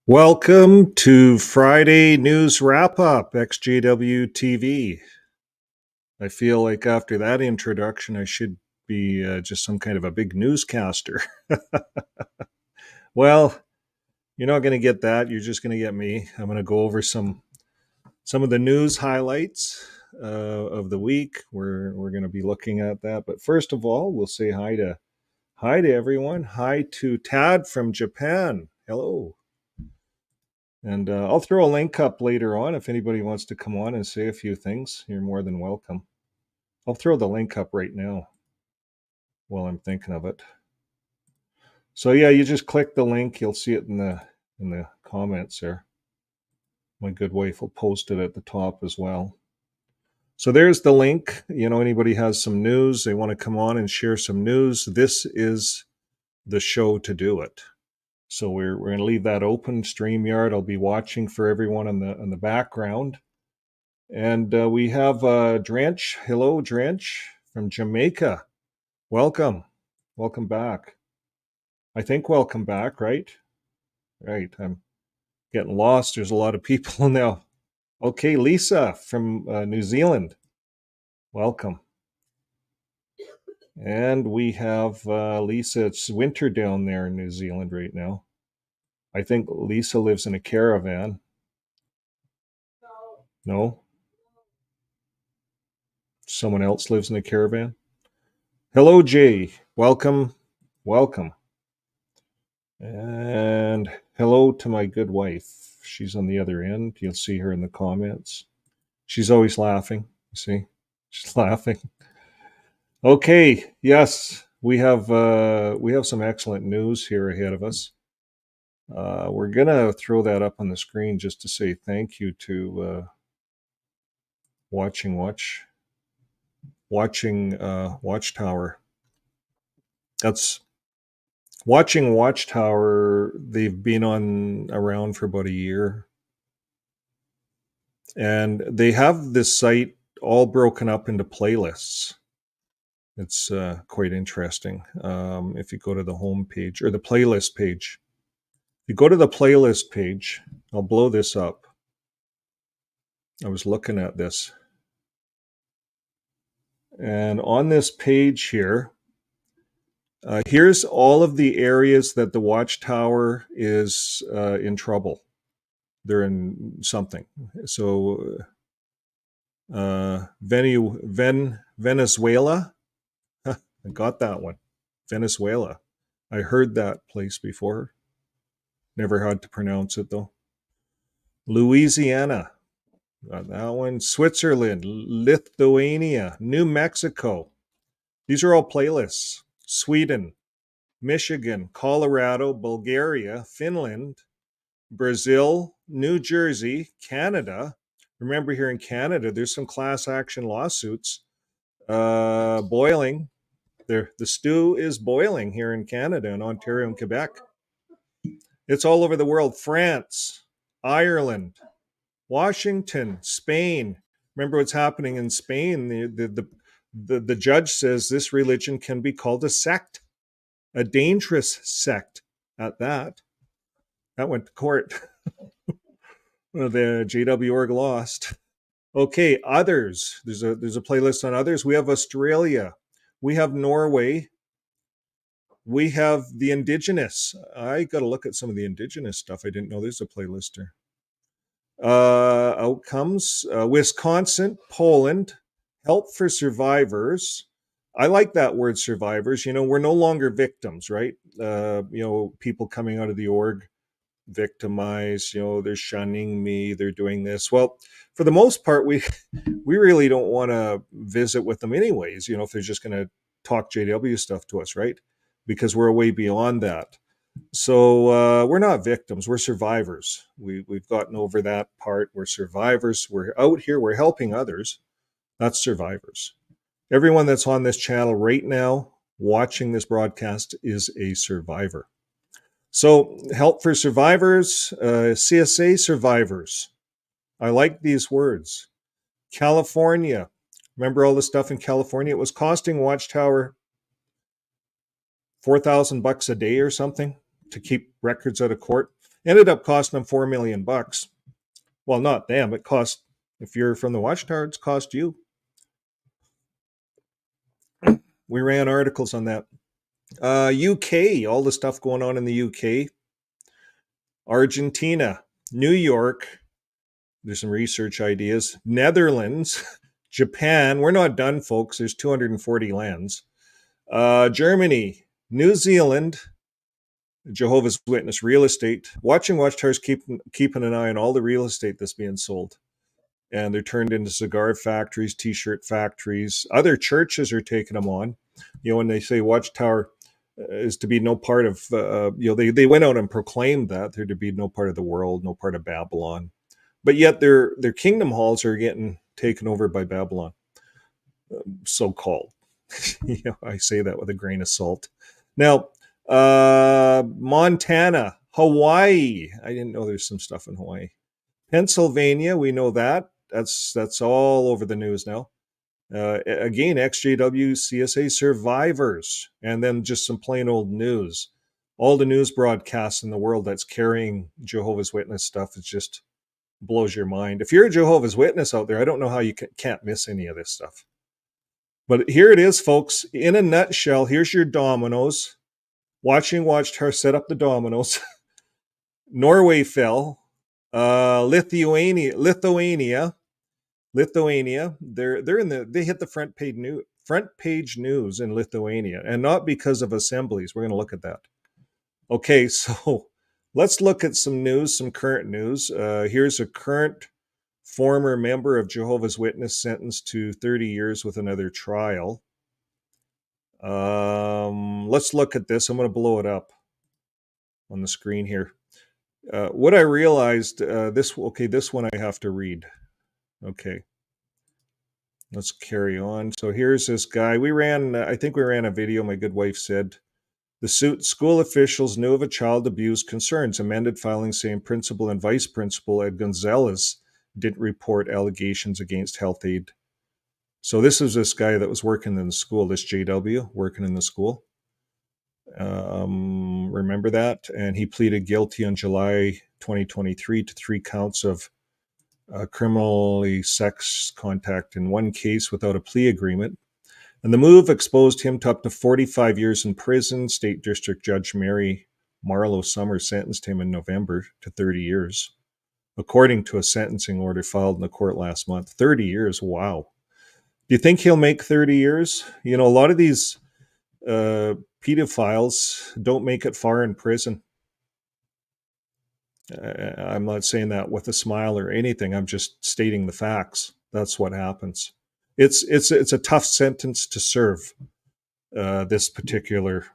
Welcome to Friday News Wrap Up, ExJW TV. I feel like after that introduction, I should be just some kind of a big newscaster. Well, you're not going to get that. You're just going to get me. I'm going to go over some of the news highlights of the week. We're going to be looking at that. But first of all, we'll say hi to everyone. Hi to Tad from Japan. Hello. And I'll throw a link up later on if anybody wants to come on and say a few things. You're more than welcome. I'll throw the link up right now while I'm thinking of it. So yeah, you just click the link. You'll see it in the comments there. My good wife will post it at the top as well. So there's the link. You know, anybody has some news, they want to come on and share some news, this is the show to do it. So we're going to leave that open. StreamYard, I'll be watching for everyone in the background. And we have Drench. Hello, Drench from Jamaica. Welcome. Welcome back. I think welcome back, right? Right. I'm getting lost. There's a lot of people now. Okay, Lisa from New Zealand. Welcome. And we have Lisa. It's winter down there in New Zealand right now. I think Lisa lives in a caravan. No? Someone else lives in a caravan? Hello, Jay. Welcome. Welcome. And hello to my good wife. She's on the other end. You'll see her in the comments. She's always laughing. You see? She's laughing. Okay, yes, we have some excellent news here ahead of us. We're gonna throw that up on the screen just to say thank you to watching Watchtower. That's watching Watchtower. They've been on around for about a year, and they have this site all broken up into playlists. It's quite interesting. If you go to the home page or the playlist page, if you go to the playlist page, I'll blow this up. I was looking at this. And on this page here, here's all of the areas that the Watchtower is in trouble. They're in something. So Venezuela, I got that one. Venezuela. I heard that place before. Never had to pronounce it though. Louisiana. Got that one. Switzerland, Lithuania, New Mexico. These are all playlists. Sweden, Michigan, Colorado, Bulgaria, Finland, Brazil, New Jersey, Canada. Remember, here in Canada, there's some class action lawsuits boiling. The stew is boiling here in Canada and Ontario and Quebec. It's all over the world. France, Ireland, Washington, Spain. Remember what's happening in Spain? The judge says this religion can be called a sect, a dangerous sect at that. That went to court. The JW.org lost. Okay, others. There's a playlist on others. We have Australia. We have Norway. We have the Indigenous. I got to look at some of the Indigenous stuff. I didn't know there's a playlist there. Outcomes, Wisconsin, Poland, help for survivors. I like that word, survivors. You know, we're no longer victims, right? You know, people coming out of the org, victimized, you know, they're shunning me, they're doing this. Well, for the most part, we really don't want to visit with them anyways, you know, if they're just going to talk JW stuff to us, right? Because we're way beyond that. So we're not victims, we're survivors. We've gotten over that part. We're survivors. We're out here, we're helping others. That's survivors. Everyone that's on this channel right now watching this broadcast is a survivor. So help for survivors, CSA survivors. I like these words. California. Remember all the stuff in California? It was costing Watchtower $4,000 a day or something to keep records out of court. Ended up costing them $4 million. Well, not them. It cost, if you're from the Watchtower, it's cost you. We ran articles on that. UK, all the stuff going on in the UK. Argentina, New York. There's some research ideas. Netherlands, Japan. We're not done, folks. There's 240 lands. Germany, New Zealand, Jehovah's Witness real estate. Watchtower's keeping an eye on all the real estate that's being sold. And they're turned into cigar factories, t-shirt factories. Other churches are taking them on. When they say Watchtower is to be no part of, they went out and proclaimed that they're to be no part of the world, no part of Babylon. But yet their kingdom halls are getting taken over by Babylon, so-called. I say that with a grain of salt. Now, Montana, Hawaii. I didn't know there's some stuff in Hawaii. Pennsylvania, we know that. That's all over the news now. Again, ExJWs, CSA survivors, and then just some plain old news. All the news broadcasts in the world that's carrying Jehovah's Witness stuff, it just blows your mind. If you're a Jehovah's Witness out there, I don't know how you can't miss any of this stuff. But here it is, folks. In a nutshell, here's your dominoes. Watchtower set up the dominoes. Norway fell. Lithuania. They're they hit the front page news in Lithuania, and not because of assemblies. We're going to look at that. Okay, so let's look at some news, some current news. Here's a current former member of Jehovah's Witness sentenced to 30 years with another trial. Let's look at this. I'm going to blow it up on the screen here. What I realized, this one I have to read. Okay. Let's carry on. So here's this guy. I think we ran a video. My good wife said, the school officials knew of a child abuse concerns, amended filing saying principal and vice principal Ed Gonzalez didn't report allegations against health aid. So this is this guy that was working in the school, this JW working in the school. Remember that? And he pleaded guilty on July 2023 to 3 counts of criminally sex contact in one case without a plea agreement. And the move exposed him to up to 45 years in prison. State District Judge Mary Marlowe Summers sentenced him in November to 30 years, according to a sentencing order filed in the court last month. 30 years, wow. Do you think he'll make 30 years? A lot of these pedophiles don't make it far in prison. I'm not saying that with a smile or anything. I'm just stating the facts. That's what happens. It's a tough sentence to serve. This particular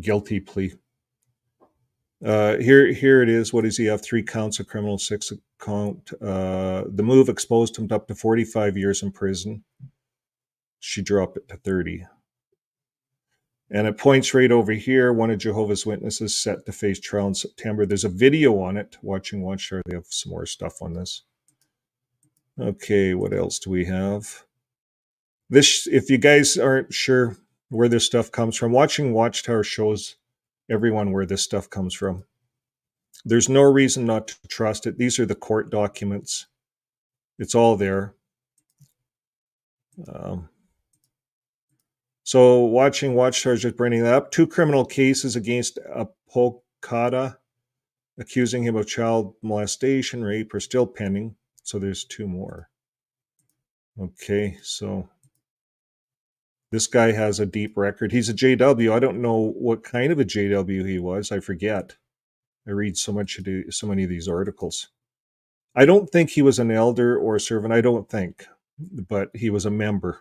guilty plea. Here it is. What does he have? 3 counts of criminal, 6 count. The move exposed him to up to 45 years in prison. She dropped it to 30. And it points right over here. One of Jehovah's Witnesses set to face trial in September. There's a video on it. Watchtower. They have some more stuff on this. Okay, what else do we have? This, if you guys aren't sure where this stuff comes from, watching Watchtower shows everyone where this stuff comes from. There's no reason not to trust it. These are the court documents. It's all there. So watching Watchtower is just bringing that up. 2 criminal cases against Apokada, accusing him of child molestation, rape, are still pending. So there's 2 more. Okay, so this guy has a deep record. He's a JW. I don't know what kind of a JW he was. I forget. I read so many of these articles. I don't think he was an elder or a servant. I don't think. But he was a member.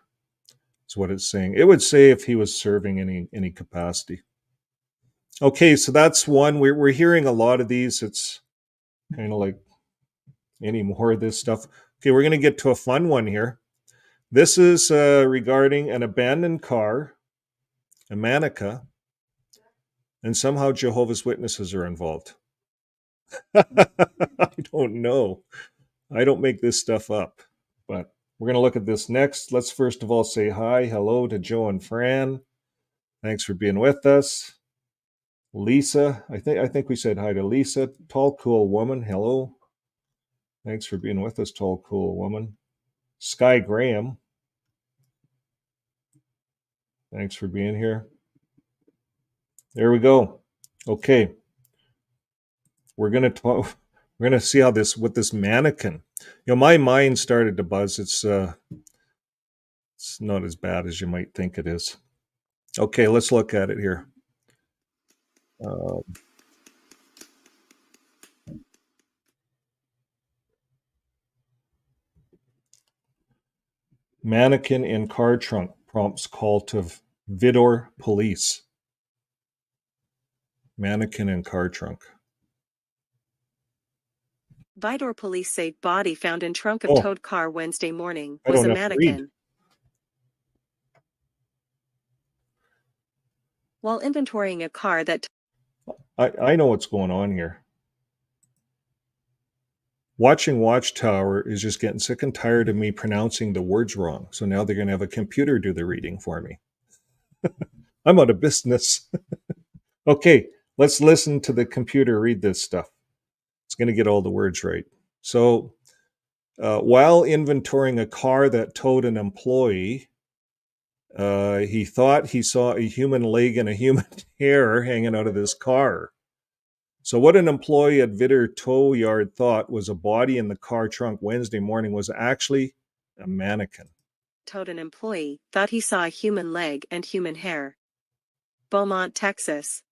That's what it's saying. It would say if he was serving any capacity. Okay, so that's one. We're hearing a lot of these. It's kind of like any more of this stuff. Okay, we're going to get to a fun one here. This is regarding an abandoned car, a mannequin, and somehow Jehovah's Witnesses are involved. I don't know. I don't make this stuff up, but we're going to look at this next. Let's first of all say hello to Joe and Fran. Thanks for being with us. Lisa, I think we said hi to Lisa. Tall, cool woman. Hello. Thanks for being with us, tall, cool woman. Sky Graham. Thanks for being here. There we go. Okay. We're gonna talk. We're gonna see how what this mannequin. My mind started to buzz. It's not as bad as you might think it is. Okay, let's look at it here. Mannequin in car trunk prompts call to Vidor police. Mannequin in car trunk. Vidor police say body found in trunk of Oh, towed car Wednesday morning I was don't a have to read. mannequin. While inventorying a car that I know what's going on here. Watching Watchtower is just getting sick and tired of me pronouncing the words wrong. So now they're going to have a computer do the reading for me. I'm out of business. Okay, let's listen to the computer read this stuff. It's going to get all the words right. So, while inventorying a car that towed an employee, he thought he saw a human leg and a human hair hanging out of this car. So, what an employee at Vidder Tow Yard thought was a body in the car trunk Wednesday morning was actually a mannequin. towed an employee thought he saw a human leg and human hair. Beaumont, Texas.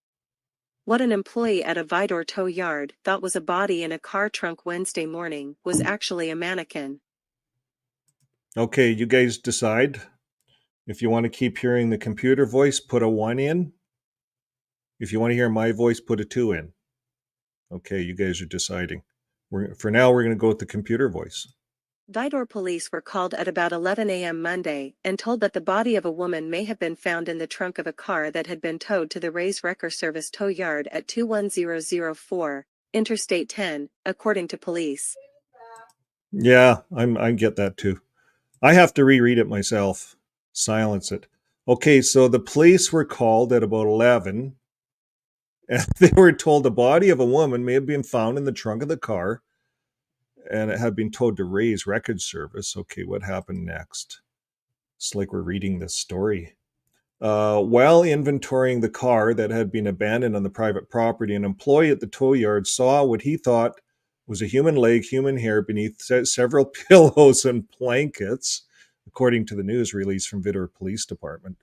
What an employee at a Vidor tow yard thought was a body in a car trunk Wednesday morning was actually a mannequin. Okay, you guys decide. If you want to keep hearing the computer voice, put a 1 in. If you want to hear my voice, put a 2 in. Okay, you guys are deciding. For now, we're going to go with the computer voice. Vidor police were called at about 11 a.m. Monday and told that the body of a woman may have been found in the trunk of a car that had been towed to the Ray's Wrecker Service tow yard at 21004, Interstate 10, according to police. Yeah, I get that too. I have to reread it myself. Silence it. Okay, so the police were called at about 11, and they were told the body of a woman may have been found in the trunk of the car, and it had been towed to Ray's Record Service. Okay, what happened next? It's like we're reading this story. While inventorying the car that had been abandoned on the private property, an employee at the tow yard saw what he thought was a human leg, human hair beneath several pillows and blankets, according to the news release from Vidor Police Department.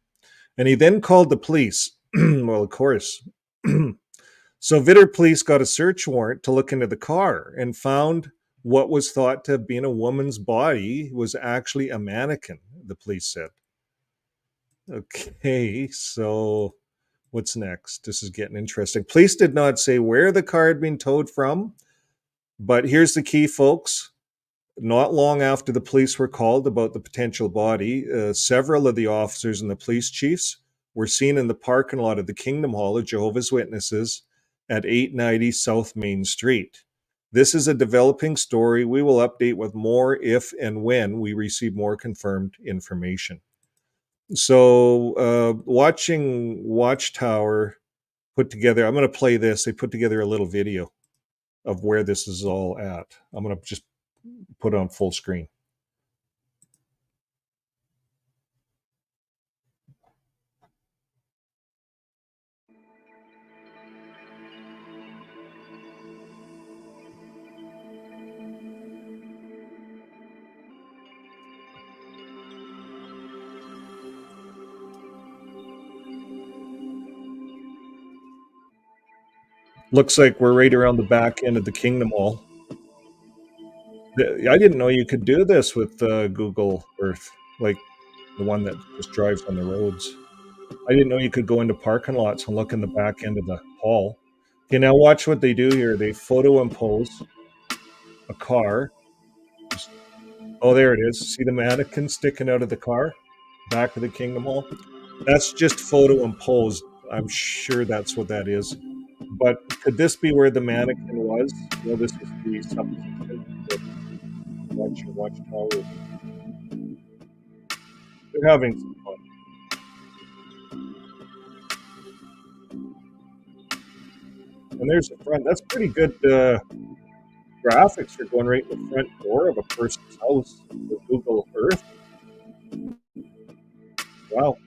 And he then called the police. Well, of course. So Vidor police got a search warrant to look into the car and found what was thought to have been a woman's body was actually a mannequin, the police said. Okay, so what's next? This is getting interesting. Police did not say where the car had been towed from, but here's the key, folks. Not long after the police were called about the potential body, several of the officers and the police chiefs were seen in the parking lot of the Kingdom Hall of Jehovah's Witnesses at 890 South Main Street. This is a developing story. We will update with more if and when we receive more confirmed information. So, watching Watchtower put together, I'm going to play this. They put together a little video of where this is all at. I'm going to just put it on full screen. Looks like we're right around the back end of the Kingdom Hall. I didn't know you could do this with Google Earth, like the one that just drives on the roads. I didn't know you could go into parking lots and look in the back end of the hall. Okay, now watch what they do here. They photo impose a car. Oh, there it is. See the mannequin sticking out of the car? Back of the Kingdom Hall? That's just photo imposed. I'm sure that's what that is. But could this be where the mannequin was? Well, this is the supposition. Watchtower. They're having some fun. And there's the front. That's pretty good graphics for going right in the front door of a person's house with Google Earth. Wow.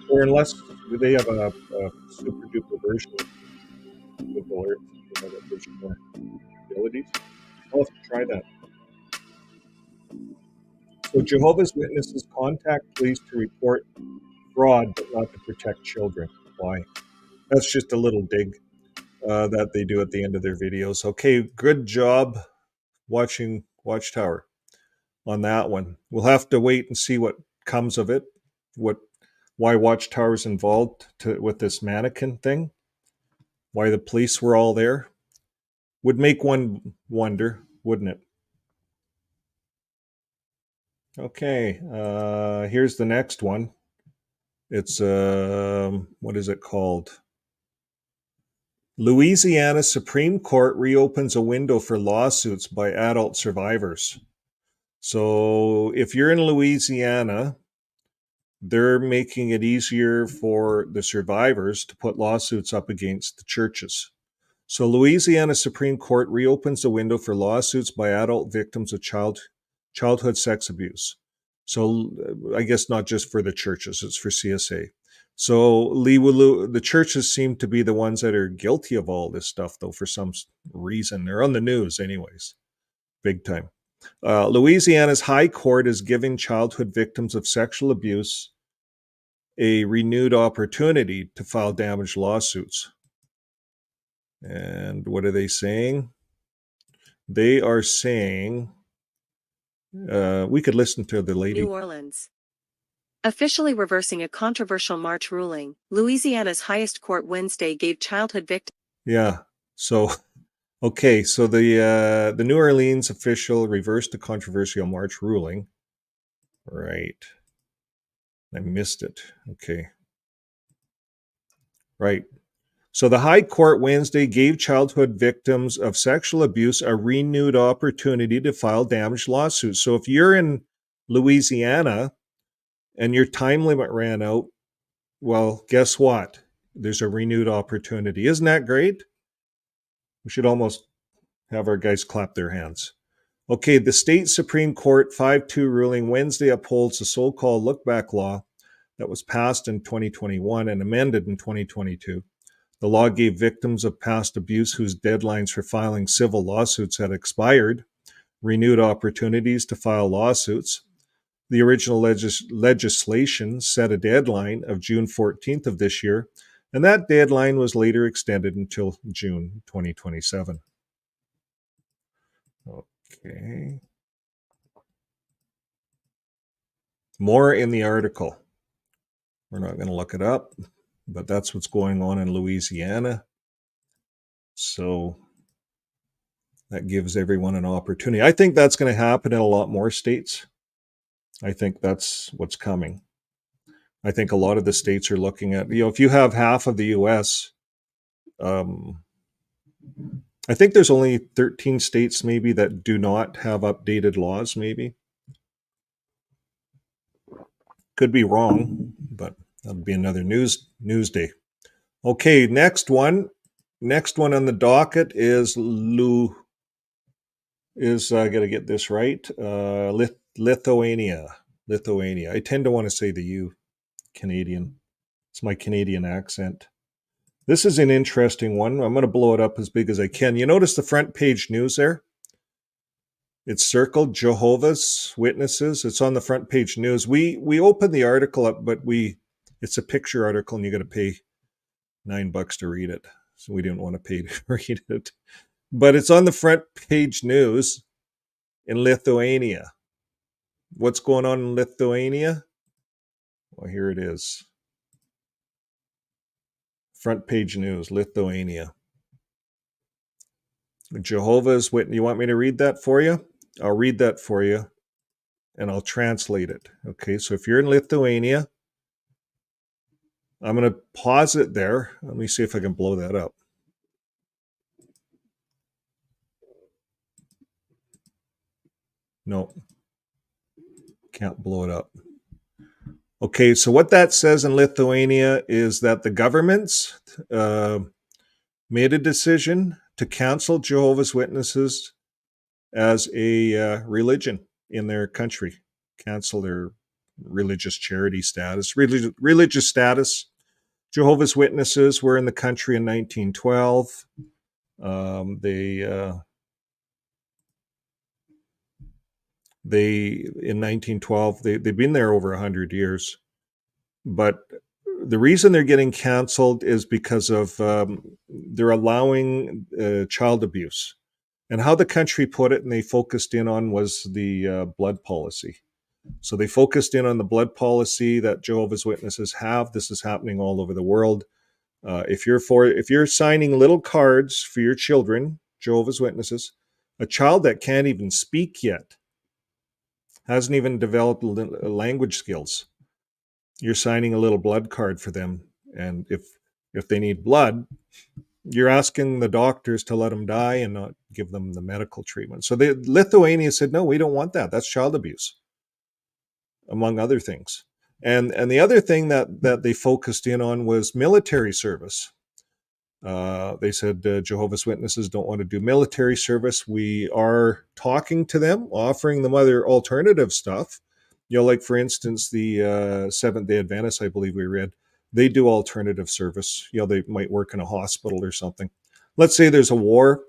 Or unless they have a super duper version of Google Earth, that gives you more abilities. I'll have to try that. So Jehovah's Witnesses contact police to report fraud, but not to protect children. Why? That's just a little dig that they do at the end of their videos. Okay, good job watching Watchtower on that one. We'll have to wait and see what comes of it, why Watchtower's involved with this mannequin thing, why the police were all there. Would make one wonder, wouldn't it? Okay, here's the next one. It's what is it called? Louisiana Supreme Court reopens a window for lawsuits by adult survivors. So if you're in Louisiana, they're making it easier for the survivors to put lawsuits up against the churches. So Louisiana Supreme Court reopens the window for lawsuits by adult victims of childhood sex abuse. So I guess not just for the churches, it's for CSA. So the churches seem to be the ones that are guilty of all this stuff, though, for some reason. They're on the news anyways, big time. Louisiana's High Court is giving childhood victims of sexual abuse a renewed opportunity to file damage lawsuits. And what are they saying? They are saying, we could listen to the lady. New Orleans. Officially reversing a controversial March ruling, Louisiana's highest court Wednesday gave childhood victims. Yeah. So, okay. So the New Orleans official reversed a controversial March ruling. Right. I missed it. Okay. Right. So the High Court Wednesday gave childhood victims of sexual abuse a renewed opportunity to file damage lawsuits. So if you're in Louisiana and your time limit ran out, well, guess what? There's a renewed opportunity. Isn't that great? We should almost have our guys clap their hands. Okay, the state Supreme Court 5-2 ruling Wednesday upholds the so-called look-back law that was passed in 2021 and amended in 2022. The law gave victims of past abuse whose deadlines for filing civil lawsuits had expired renewed opportunities to file lawsuits. The original legislation set a deadline of June 14th of this year, and that deadline was later extended until June 2027. Okay. More in the article. We're not going to look it up, but that's what's going on in Louisiana. So that gives everyone an opportunity. I think that's going to happen in a lot more states. I think that's what's coming. I think a lot of the states are looking at, if you have half of the US, I think there's only 13 states maybe that do not have updated laws, maybe. Could be wrong, but that'll be another news day. Okay, next one. Next one on the docket is I got to get this right. Lithuania. Lithuania. I tend to want to say the U, Canadian. It's my Canadian accent. This is an interesting one. I'm going to blow it up as big as I can. You notice the front page news there? It's circled Jehovah's Witnesses. It's on the front page news. We opened the article up, but it's a picture article and you got to pay $9 to read it. So we didn't want to pay to read it. But it's on the front page news in Lithuania. What's going on in Lithuania? Well, here it is. Front page news, Lithuania. Jehovah's Witness. You want me to read that for you? I'll read that for you and I'll translate it. Okay, so if you're in Lithuania, I'm going to pause it there. Let me see if I can blow that up. No, can't blow it up. Okay, so what that says in Lithuania is that the governments, made a decision to cancel Jehovah's Witnesses as a religion in their country, cancel their religious charity status, religious status. Jehovah's Witnesses were in the country in 1912. They in 1912 they've been there over 100 years, but the reason they're getting canceled is because of they're allowing child abuse. And how the country put it, and they focused in on, was the blood policy. So they focused in on the blood policy that Jehovah's Witnesses have. This is happening all over the world. If you're signing little cards for your children, Jehovah's Witnesses, a child that can't even speak yet, hasn't even developed language skills, you're signing a little blood card for them. And if they need blood, you're asking the doctors to let them die and not give them the medical treatment. So Lithuania said, no, we don't want that. That's child abuse, among other things. And the other thing that they focused in on was military service. They said Jehovah's Witnesses don't want to do military service. We are talking to them, offering them other alternative stuff. Like, for instance, the Seventh-day Adventists, I believe we read, they do alternative service. They might work in a hospital or something. Let's say there's a war.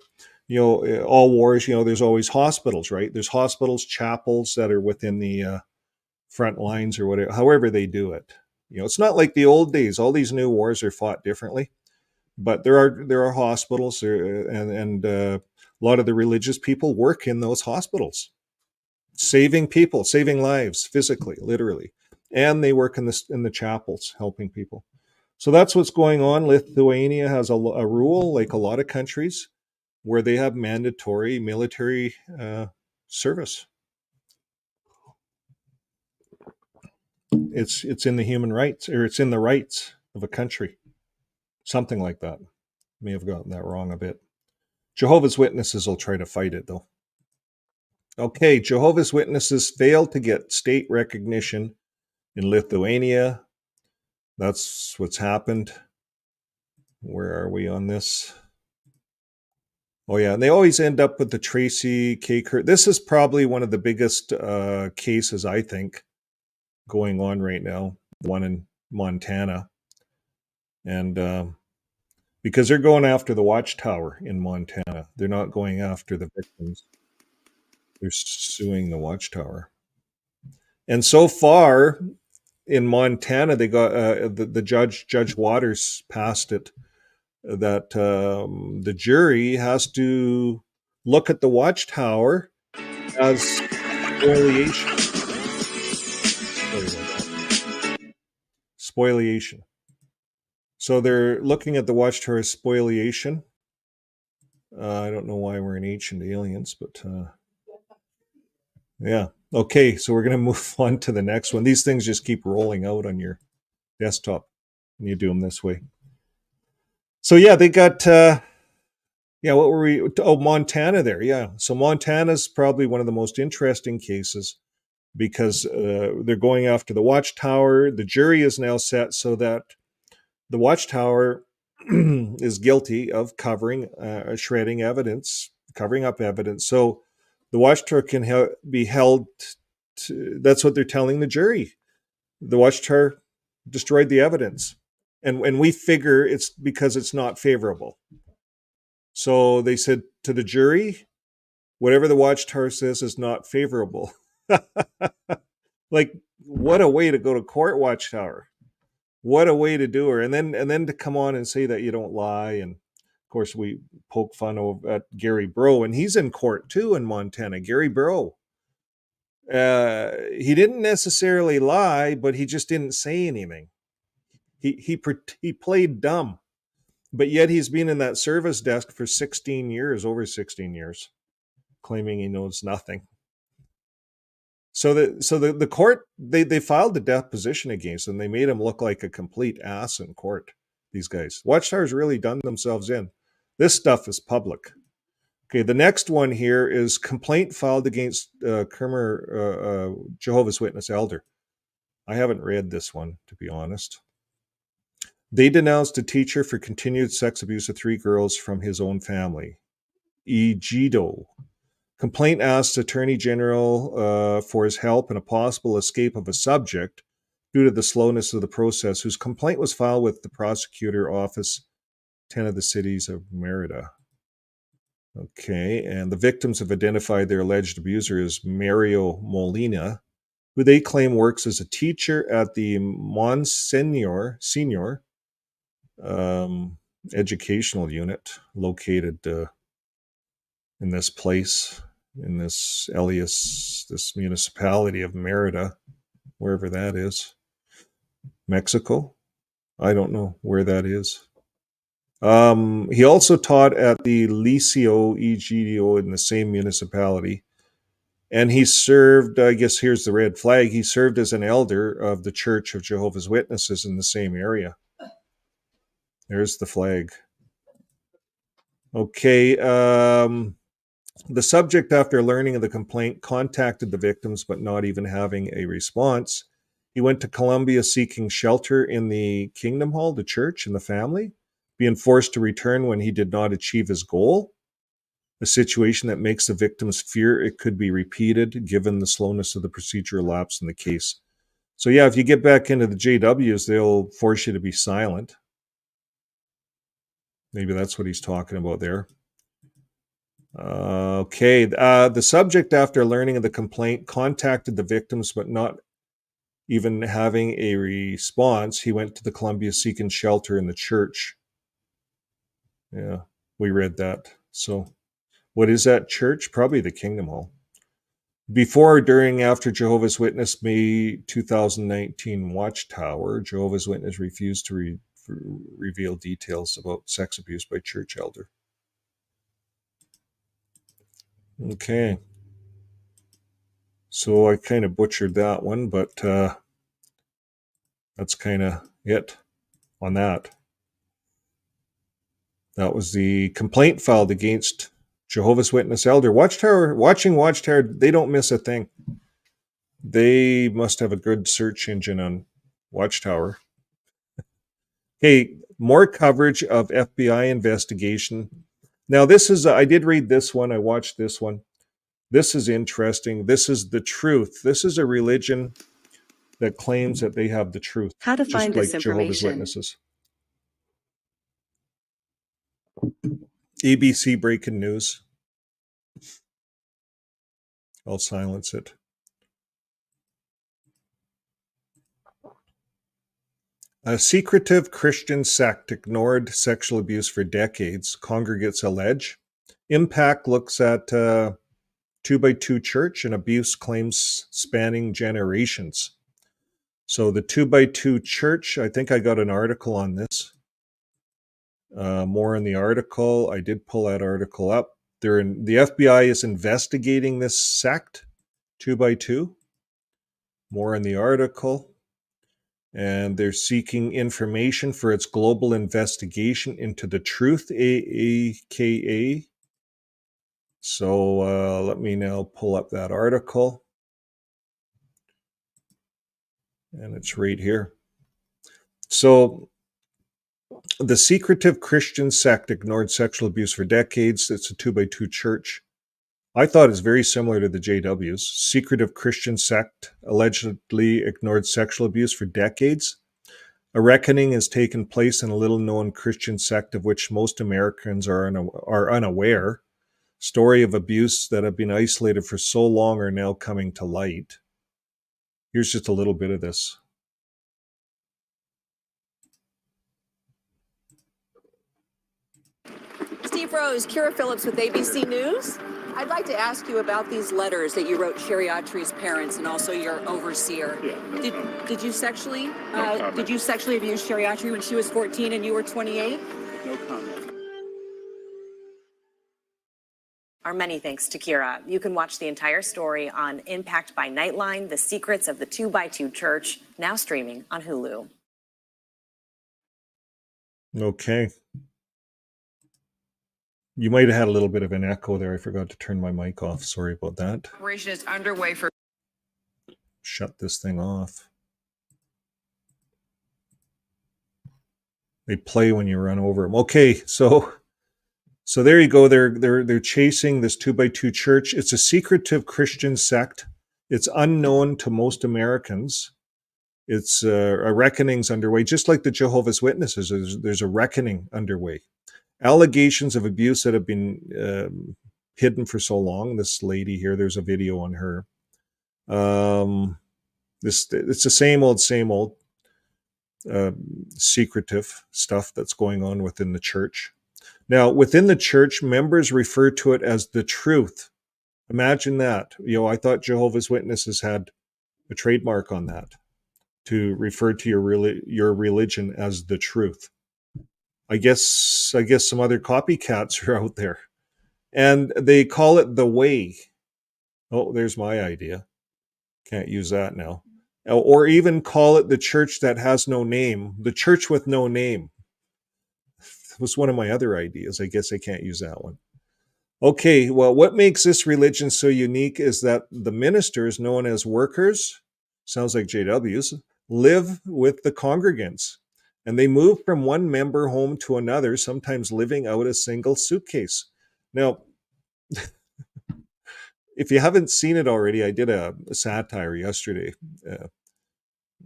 All wars, there's always hospitals, right? There's hospitals, chapels that are within the front lines or whatever, however they do it. It's not like the old days. All these new wars are fought differently. But there are hospitals, and a lot of the religious people work in those hospitals, saving people, saving lives, physically, literally, and they work in the chapels, helping people. So that's what's going on. Lithuania has a rule, like a lot of countries, where they have mandatory military service. It's in the human rights, or it's in the rights of a country. Something like that. May have gotten that wrong a bit. Jehovah's Witnesses will try to fight it, though. Okay, Jehovah's Witnesses failed to get state recognition in Lithuania. That's what's happened. Where are we on this? Oh, yeah, and they always end up with the Tracy K. This is probably one of the biggest cases, I think, going on right now, the one in Montana. And because they're going after the Watchtower in Montana. They're not going after the victims. They're suing the Watchtower. And so far in Montana, they got the Judge Waters passed it that the jury has to look at the Watchtower as spoliation. Spoliation. So they're looking at the Watchtower as spoliation. I don't know why we're in Ancient Aliens, but yeah. Okay, so we're going to move on to the next one. These things just keep rolling out on your desktop when you do them this way. So yeah, they got what were we? Oh, Montana there. Yeah. So Montana's probably one of the most interesting cases because they're going after the Watchtower. The jury is now set so that the Watchtower is guilty of shredding evidence, covering up evidence. So the Watchtower can be held that's what they're telling the jury. The Watchtower destroyed the evidence. And we figure it's because it's not favorable. So they said to the jury, whatever the Watchtower says is not favorable. Like, what a way to go to court, Watchtower. What a way to do her. And then to come on and say that you don't lie. And of course, we poke fun at Gary Breaux, and he's in court too in Montana. Gary Breaux. He didn't necessarily lie, but he just didn't say anything. He played dumb, but yet he's been in that service desk for 16 years, over 16 years, claiming he knows nothing. So the court, they filed the deposition against him. They made him look like a complete ass in court. These guys, Watchtower's really done themselves in. This stuff is public. Okay, the next one here is complaint filed against Jehovah's Witness elder. I haven't read this one, to be honest. They denounced a teacher for continued sex abuse of 3 girls from his own family. ExJWs. Complaint asked Attorney General for his help in a possible escape of a subject due to the slowness of the process, whose complaint was filed with the prosecutor office, 10 of the cities of Merida. Okay, and the victims have identified their alleged abuser as Mario Molina, who they claim works as a teacher at the Monsignor Senior educational unit located in this place, in this Elias, this municipality of Merida, wherever that is. Mexico? I don't know where that is. He also taught at the Liceo ExJWs in the same municipality. And he served, I guess here's the red flag, he served as an elder of the Church of Jehovah's Witnesses in the same area. There's the flag. Okay, the subject, after learning of the complaint, contacted the victims, but not even having a response. He went to Colombia seeking shelter in the Kingdom Hall, the church, and the family, being forced to return when he did not achieve his goal. A situation that makes the victims fear it could be repeated, given the slowness of the procedural lapse in the case. So yeah, if you get back into the JWs, they'll force you to be silent. Maybe that's what he's talking about there. Okay, the subject, after learning of the complaint, contacted the victims, but not even having a response. He went to the Columbia seeking shelter in the church. Yeah, we read that. So what is that church? Probably the Kingdom Hall. Before, during, after Jehovah's Witness May 2019 Watchtower, Jehovah's Witness refused to reveal details about sex abuse by church elder. Okay. So I kind of butchered that one, but that's kind of it on that. That was the complaint filed against Jehovah's Witness elder. Watching Watchtower, they don't miss a thing. They must have a good search engine on Watchtower. Hey, more coverage of FBI investigation. Now, this is, I did read this one. I watched this one. This is interesting. This is the truth. This is a religion that claims that they have the truth, How to just find like this Jehovah's information. Witnesses. ABC breaking news. I'll silence it. A secretive Christian sect ignored sexual abuse for decades, congregates allege. Impact looks at 2x2 church and abuse claims spanning generations. So the 2x2 church, I think I got an article on this. More in the article. I did pull that article up. The FBI is investigating this sect, 2x2. More in the article. And they're seeking information for its global investigation into the truth, AKA. So let me now pull up that article. And it's right here. So the secretive Christian sect ignored sexual abuse for decades. It's a 2x2 church. I thought it's very similar to the JWs. Secretive Christian sect allegedly ignored sexual abuse for decades. A reckoning has taken place in a little-known Christian sect of which most Americans are unaware. Story of abuse that have been isolated for so long are now coming to light. Here's just a little bit of this. Steve Rose, Kira Phillips with ABC News. I'd like to ask you about these letters that you wrote Shariatri's parents and also your overseer. Yeah. Did you sexually abuse Shariatri when she was 14 and you were 28? No comment. Our many thanks to Kira. You can watch the entire story on Impact by Nightline, The Secrets of the 2x2 Church, now streaming on Hulu. Okay. You might have had a little bit of an echo there. I forgot to turn my mic off. Sorry about that. Operation is underway for... Shut this thing off. They play when you run over them. Okay, so there you go. They're chasing this 2x2 church. It's a secretive Christian sect. It's unknown to most Americans. It's a reckoning's underway, just like the Jehovah's Witnesses. There's a reckoning underway. Allegations of abuse that have been hidden for so long. This lady here, there's a video on her. It's the same old secretive stuff that's going on within the church. Now, within the church, members refer to it as the truth. Imagine that. I thought Jehovah's Witnesses had a trademark on that, to refer to your religion as the truth. I guess some other copycats are out there, and they call it the way. Oh, there's my idea. Can't use that now. Or even call it the church that has no name, the church with no name. That was one of my other ideas. I guess I can't use that one. Okay, well, what makes this religion so unique is that the ministers, known as workers, sounds like JWs, live with the congregants. And they move from one member home to another, sometimes living out a single suitcase. Now, if you haven't seen it already, I did a satire yesterday,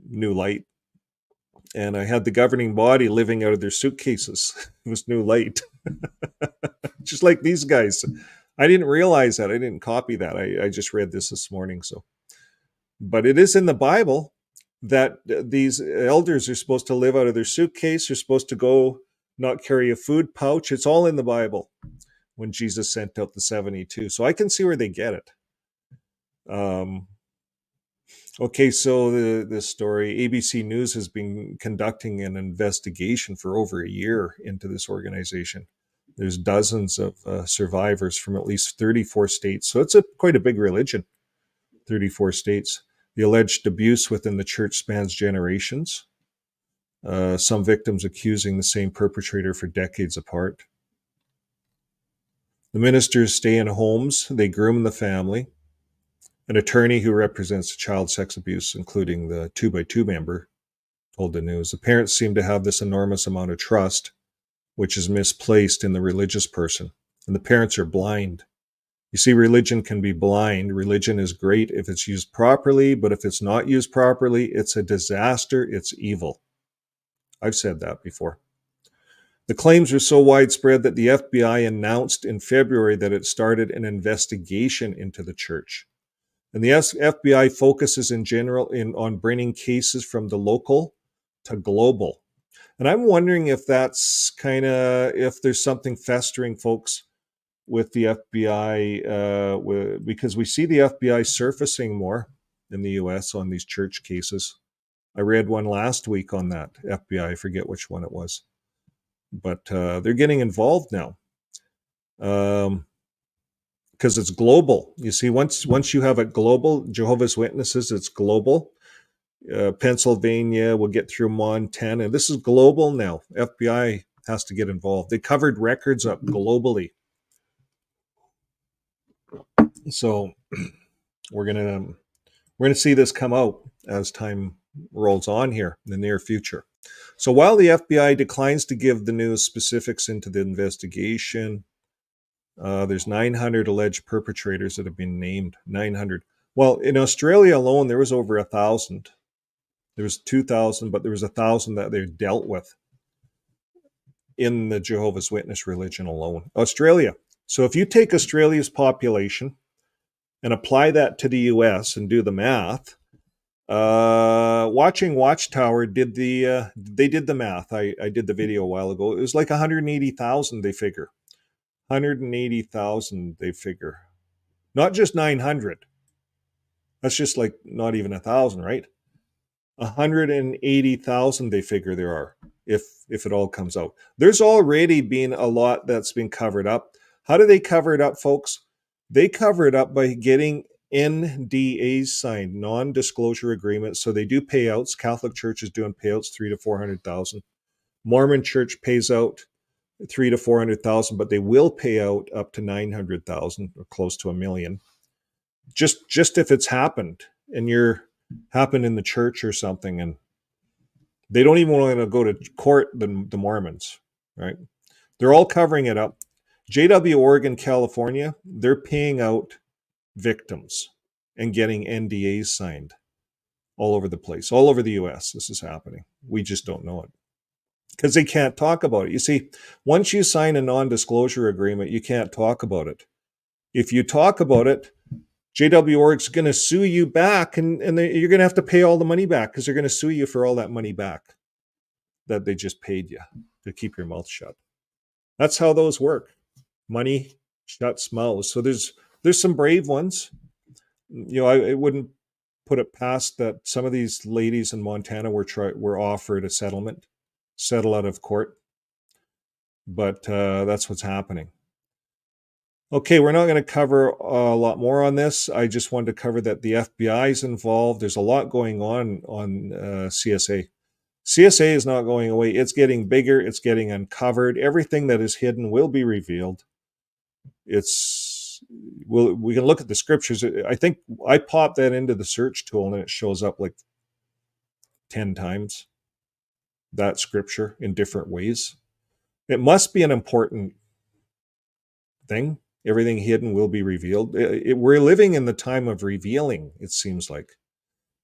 New Light, and I had the governing body living out of their suitcases. It was New Light. Just like these guys. I didn't realize that. I didn't copy that. I just read this morning. But it is in the Bible that these elders are supposed to live out of their suitcase. They're supposed to go not carry a food pouch. It's all in the Bible when Jesus sent out the 72. So I can see where they get it. Okay, so this story, ABC News has been conducting an investigation for over a year into this organization. There's dozens of survivors from at least 34 states. So it's quite a big religion, 34 states. The alleged abuse within the church spans generations. Some victims accusing the same perpetrator for decades apart. The ministers stay in homes. They groom the family. An attorney who represents child sex abuse, including the 2x2 member, told the news. The parents seem to have this enormous amount of trust, which is misplaced in the religious person. And the parents are blind. You see, religion can be blind. Religion is great if it's used properly, but if it's not used properly, it's a disaster. It's evil. I've said that before. The claims are so widespread that the FBI announced in February that it started an investigation into the church. And the FBI focuses in general on bringing cases from the local to global. And I'm wondering if that's if there's something festering, folks, with the FBI, because we see the FBI surfacing more in the US on these church cases. I read one last week on that FBI, I forget which one it was. But they're getting involved now. Because it's global. You see, once you have it global, Jehovah's Witnesses, it's global. Pennsylvania will get through Montana. This is global now. FBI has to get involved. They covered records up globally. So we're gonna see this come out as time rolls on here in the near future. So while the FBI declines to give the news specifics into the investigation, there's 900 alleged perpetrators that have been named. 900. Well, in Australia alone, there was over 1,000. There was 2,000, but there was 1,000 that they dealt with in the Jehovah's Witness religion alone. Australia. So if you take Australia's population and apply that to the US and do the math, watching Watchtower did the math. I did the video a while ago. It was like 180,000 they figure. 180,000 they figure. Not just 900. That's just like not even 1,000, right? 180,000 they figure there are, if it all comes out. There's already been a lot that's been covered up. How do they cover it up, folks? They cover it up by getting NDAs signed, non-disclosure agreements. So they do payouts. Catholic Church is doing payouts 300,000 to 400,000. Mormon Church pays out 300,000 to 400,000, but they will pay out up to 900,000 or close to $1 million. Just if it's happened and you're happened in the church or something, and They don't even want to go to court, the Mormons, right? They're all covering it up. JW Oregon, California, they're paying out victims and getting NDAs signed all over the place, all over the US. This is happening. We just don't know it because they can't talk about it. You see, once you sign a non-disclosure agreement, you can't talk about it. If you talk about it, JW Oregon's going to sue you back, and you're going to have to pay all the money back because they're going to sue you for all that money back that they just paid you to keep your mouth shut. That's how those work. Money shuts mouths. So there's some brave ones. I wouldn't put it past that some of these ladies in Montana were offered a settlement, settle out of court. But that's what's happening. Okay, we're not going to cover a lot more on this. I just wanted to cover that the FBI is involved. There's a lot going on CSA. CSA is not going away. It's getting bigger. It's getting uncovered. Everything that is hidden will be revealed. We can look at the scriptures. I think I popped that into the search tool and it shows up like 10 times, that scripture in different ways. It must be an important thing. Everything hidden will be revealed. We're living in the time of revealing, it seems like.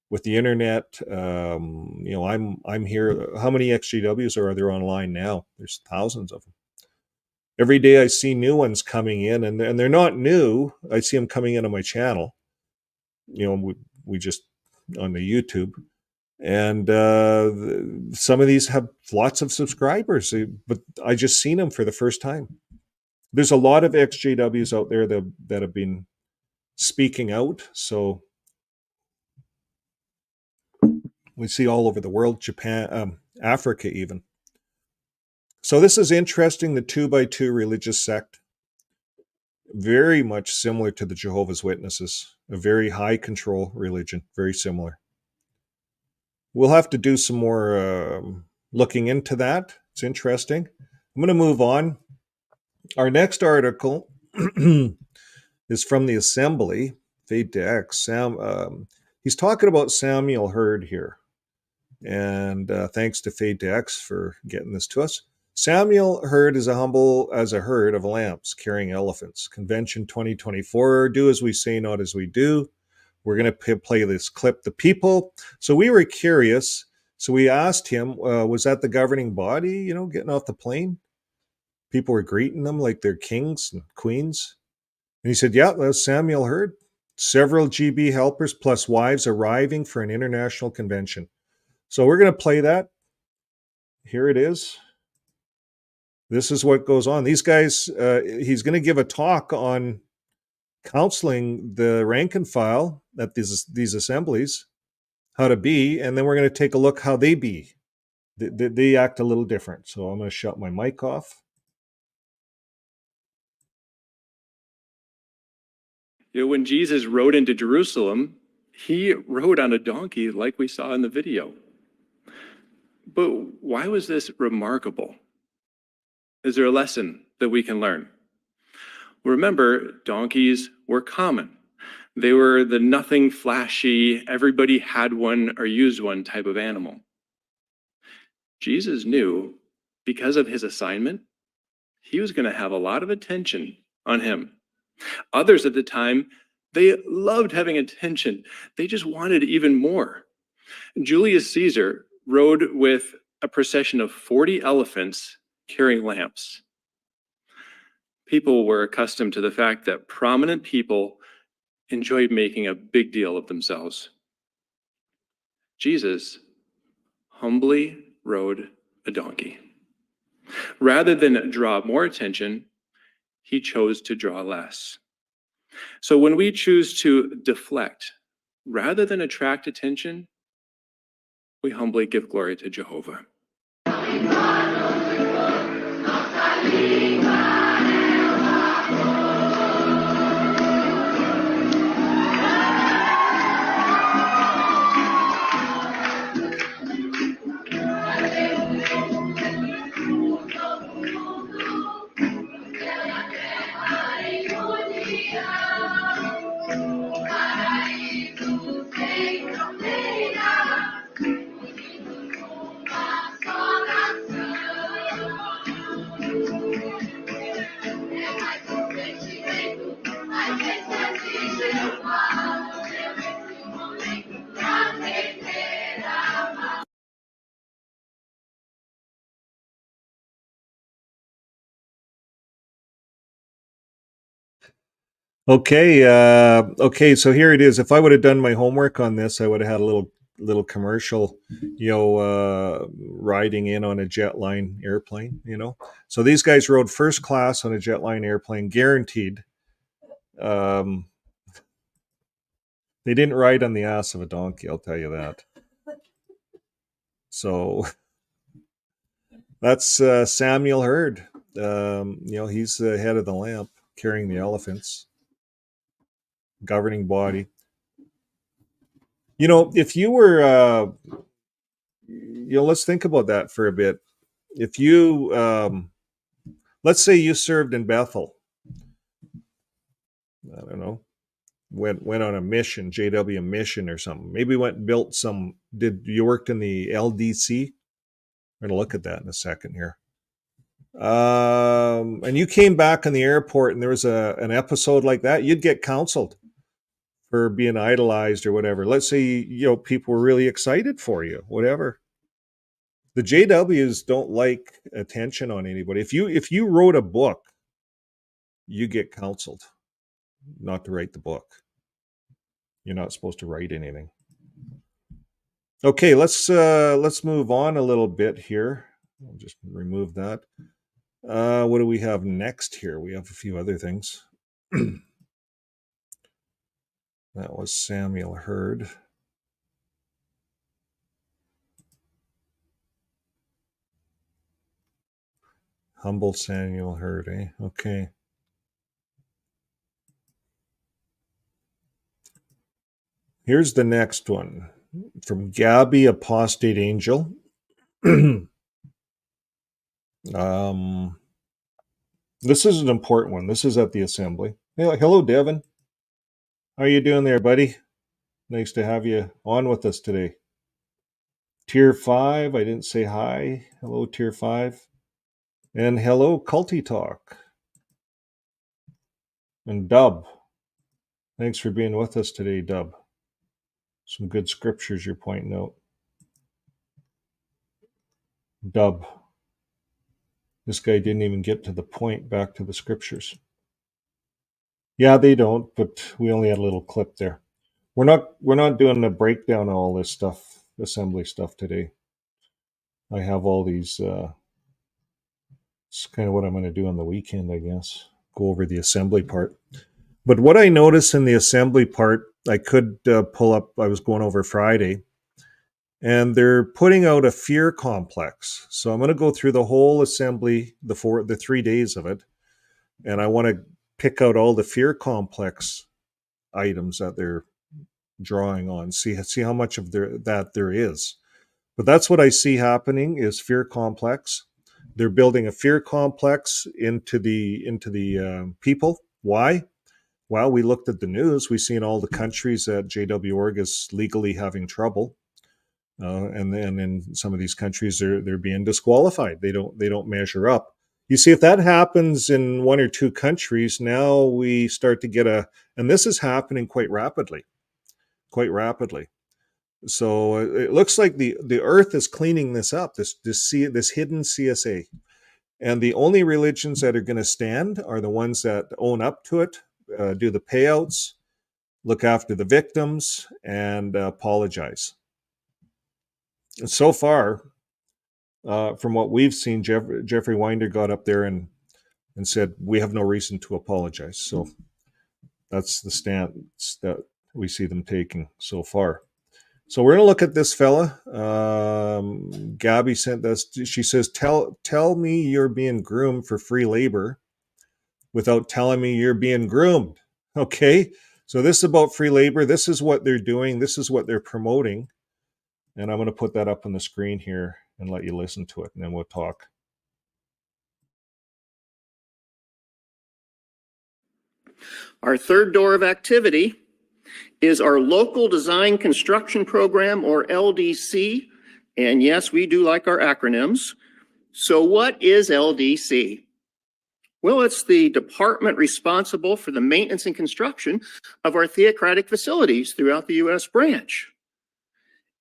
With the internet, I'm here. How many ExJWs are there online now? There's thousands of them. Every day I see new ones coming in, and they're not new. I see them coming in on my channel. We just on the YouTube, and some of these have lots of subscribers, but I just seen them for the first time. There's a lot of ExJWs out there that have been speaking out. So we see all over the world, Japan, Africa even. So this is interesting, the 2x2 religious sect. Very much similar to the Jehovah's Witnesses, a very high control religion, very similar. We'll have to do some more looking into that. It's interesting. I'm going to move on. Our next article is from the Assembly, Fade to X. He's talking about Samuel Hurd here. And thanks to Fade to X for getting this to us. Samuel Hurd is humble as a herd of lambs carrying elephants. Convention 2024, do as we say, not as we do. We're going to play this clip, The People. So we were curious. So we asked him, was that the governing body, getting off the plane? People were greeting them like they're kings and queens. And he said, yeah, that's Samuel Hurd. Several GB helpers plus wives arriving for an international convention. So we're going to play that. Here it is. This is what goes on. These guys, he's going to give a talk on counseling the rank and file at these assemblies, how to be, and then we're going to take a look how they be. They act a little different. So I'm going to shut my mic off. When Jesus rode into Jerusalem, he rode on a donkey like we saw in the video. But why was this remarkable? Is there a lesson that we can learn? Remember, donkeys were common. They were the nothing flashy, everybody had one or used one type of animal. Jesus knew, because of his assignment, he was going to have a lot of attention on him. Others at the time, they loved having attention. They just wanted even more. Julius Caesar rode with a procession of 40 elephants carrying lamps. People were accustomed to the fact that prominent people enjoyed making a big deal of themselves. Jesus humbly rode a donkey. Rather than draw more attention, he chose to draw less. So when we choose to deflect, rather than attract attention, we humbly give glory to Jehovah. Okay, okay, so here it is. If I would have done my homework on this, I would have had a little commercial, riding in on a jetline airplane. So these guys rode first class on a jetline airplane, guaranteed. Um, they didn't ride on the ass of a donkey, I'll tell you that. So that's Samuel Hurd. He's the head of the lamp, carrying the elephants, governing body. If you were, let's think about that for a bit. If you, let's say you served in Bethel, I don't know, went on a mission, JW mission or something. Maybe went and built some. Did you worked in the LDC? I'm gonna look at that in a second here. And you came back in the airport, and there was an episode like that, you'd get counseled for being idolized or whatever. Let's say people were really excited for you, whatever. The JWs don't like attention on anybody. If you wrote a book, you get counseled not to write the book. You're not supposed to write anything. Okay, let's move on a little bit here. I'll just remove that. What do we have next here? We have a few other things. That was Samuel Hurd. Humble Samuel Hurd, eh? Okay. Here's the next one from Gabby, Apostate Angel. This is an important one. This is at the assembly. Hey, hello, Devin. How are you doing there, buddy? Nice to have you on with us today. Tier 5, I didn't say hi. Hello, Tier 5. And hello, Culty Talk. And Dub. Thanks for being with us today, Dub. Some good scriptures you're pointing out. Dub. This guy didn't even get to the point, back to the scriptures. Yeah, they don't, but we only had a little clip there. We're not doing a breakdown of all this stuff, assembly stuff today. I have all these. It's kind of what I'm going to do on the weekend, I guess. Go over the assembly part. But what I noticed in the assembly part, I could pull up. I was going over Friday, and they're putting out a fear complex. So I'm going to go through the whole assembly, the 3 days of it, and I want to pick out all the fear complex items that they're drawing on. See how much of that there is. But that's what I see happening is fear complex. They're building a fear complex into the people. Why? Well, we looked at the news. We've seen all the countries that JW.org is legally having trouble, and then in some of these countries they're being disqualified. They don't measure up. You see, if that happens in 1 or 2 countries, now we start to get and this is happening quite rapidly. So it looks like the earth is cleaning this up, this hidden CSA. And the only religions that are going to stand are the ones that own up to it, do the payouts, look after the victims, and apologize. And so far, from what we've seen, Jeffrey Winder got up there and said, we have no reason to apologize. So that's the stance that we see them taking so far. So we're going to look at this fella. Gabby sent this. She says, tell me you're being groomed for free labor without telling me you're being groomed. Okay. So this is about free labor. This is what they're doing. This is what they're promoting. And I'm going to put that up on the screen here and let you listen to it, and then we'll talk. Our third door of activity is our local design construction program, or LDC. And yes, we do like our acronyms. So what is LDC? Well, it's the department responsible for the maintenance and construction of our theocratic facilities throughout the U.S. branch.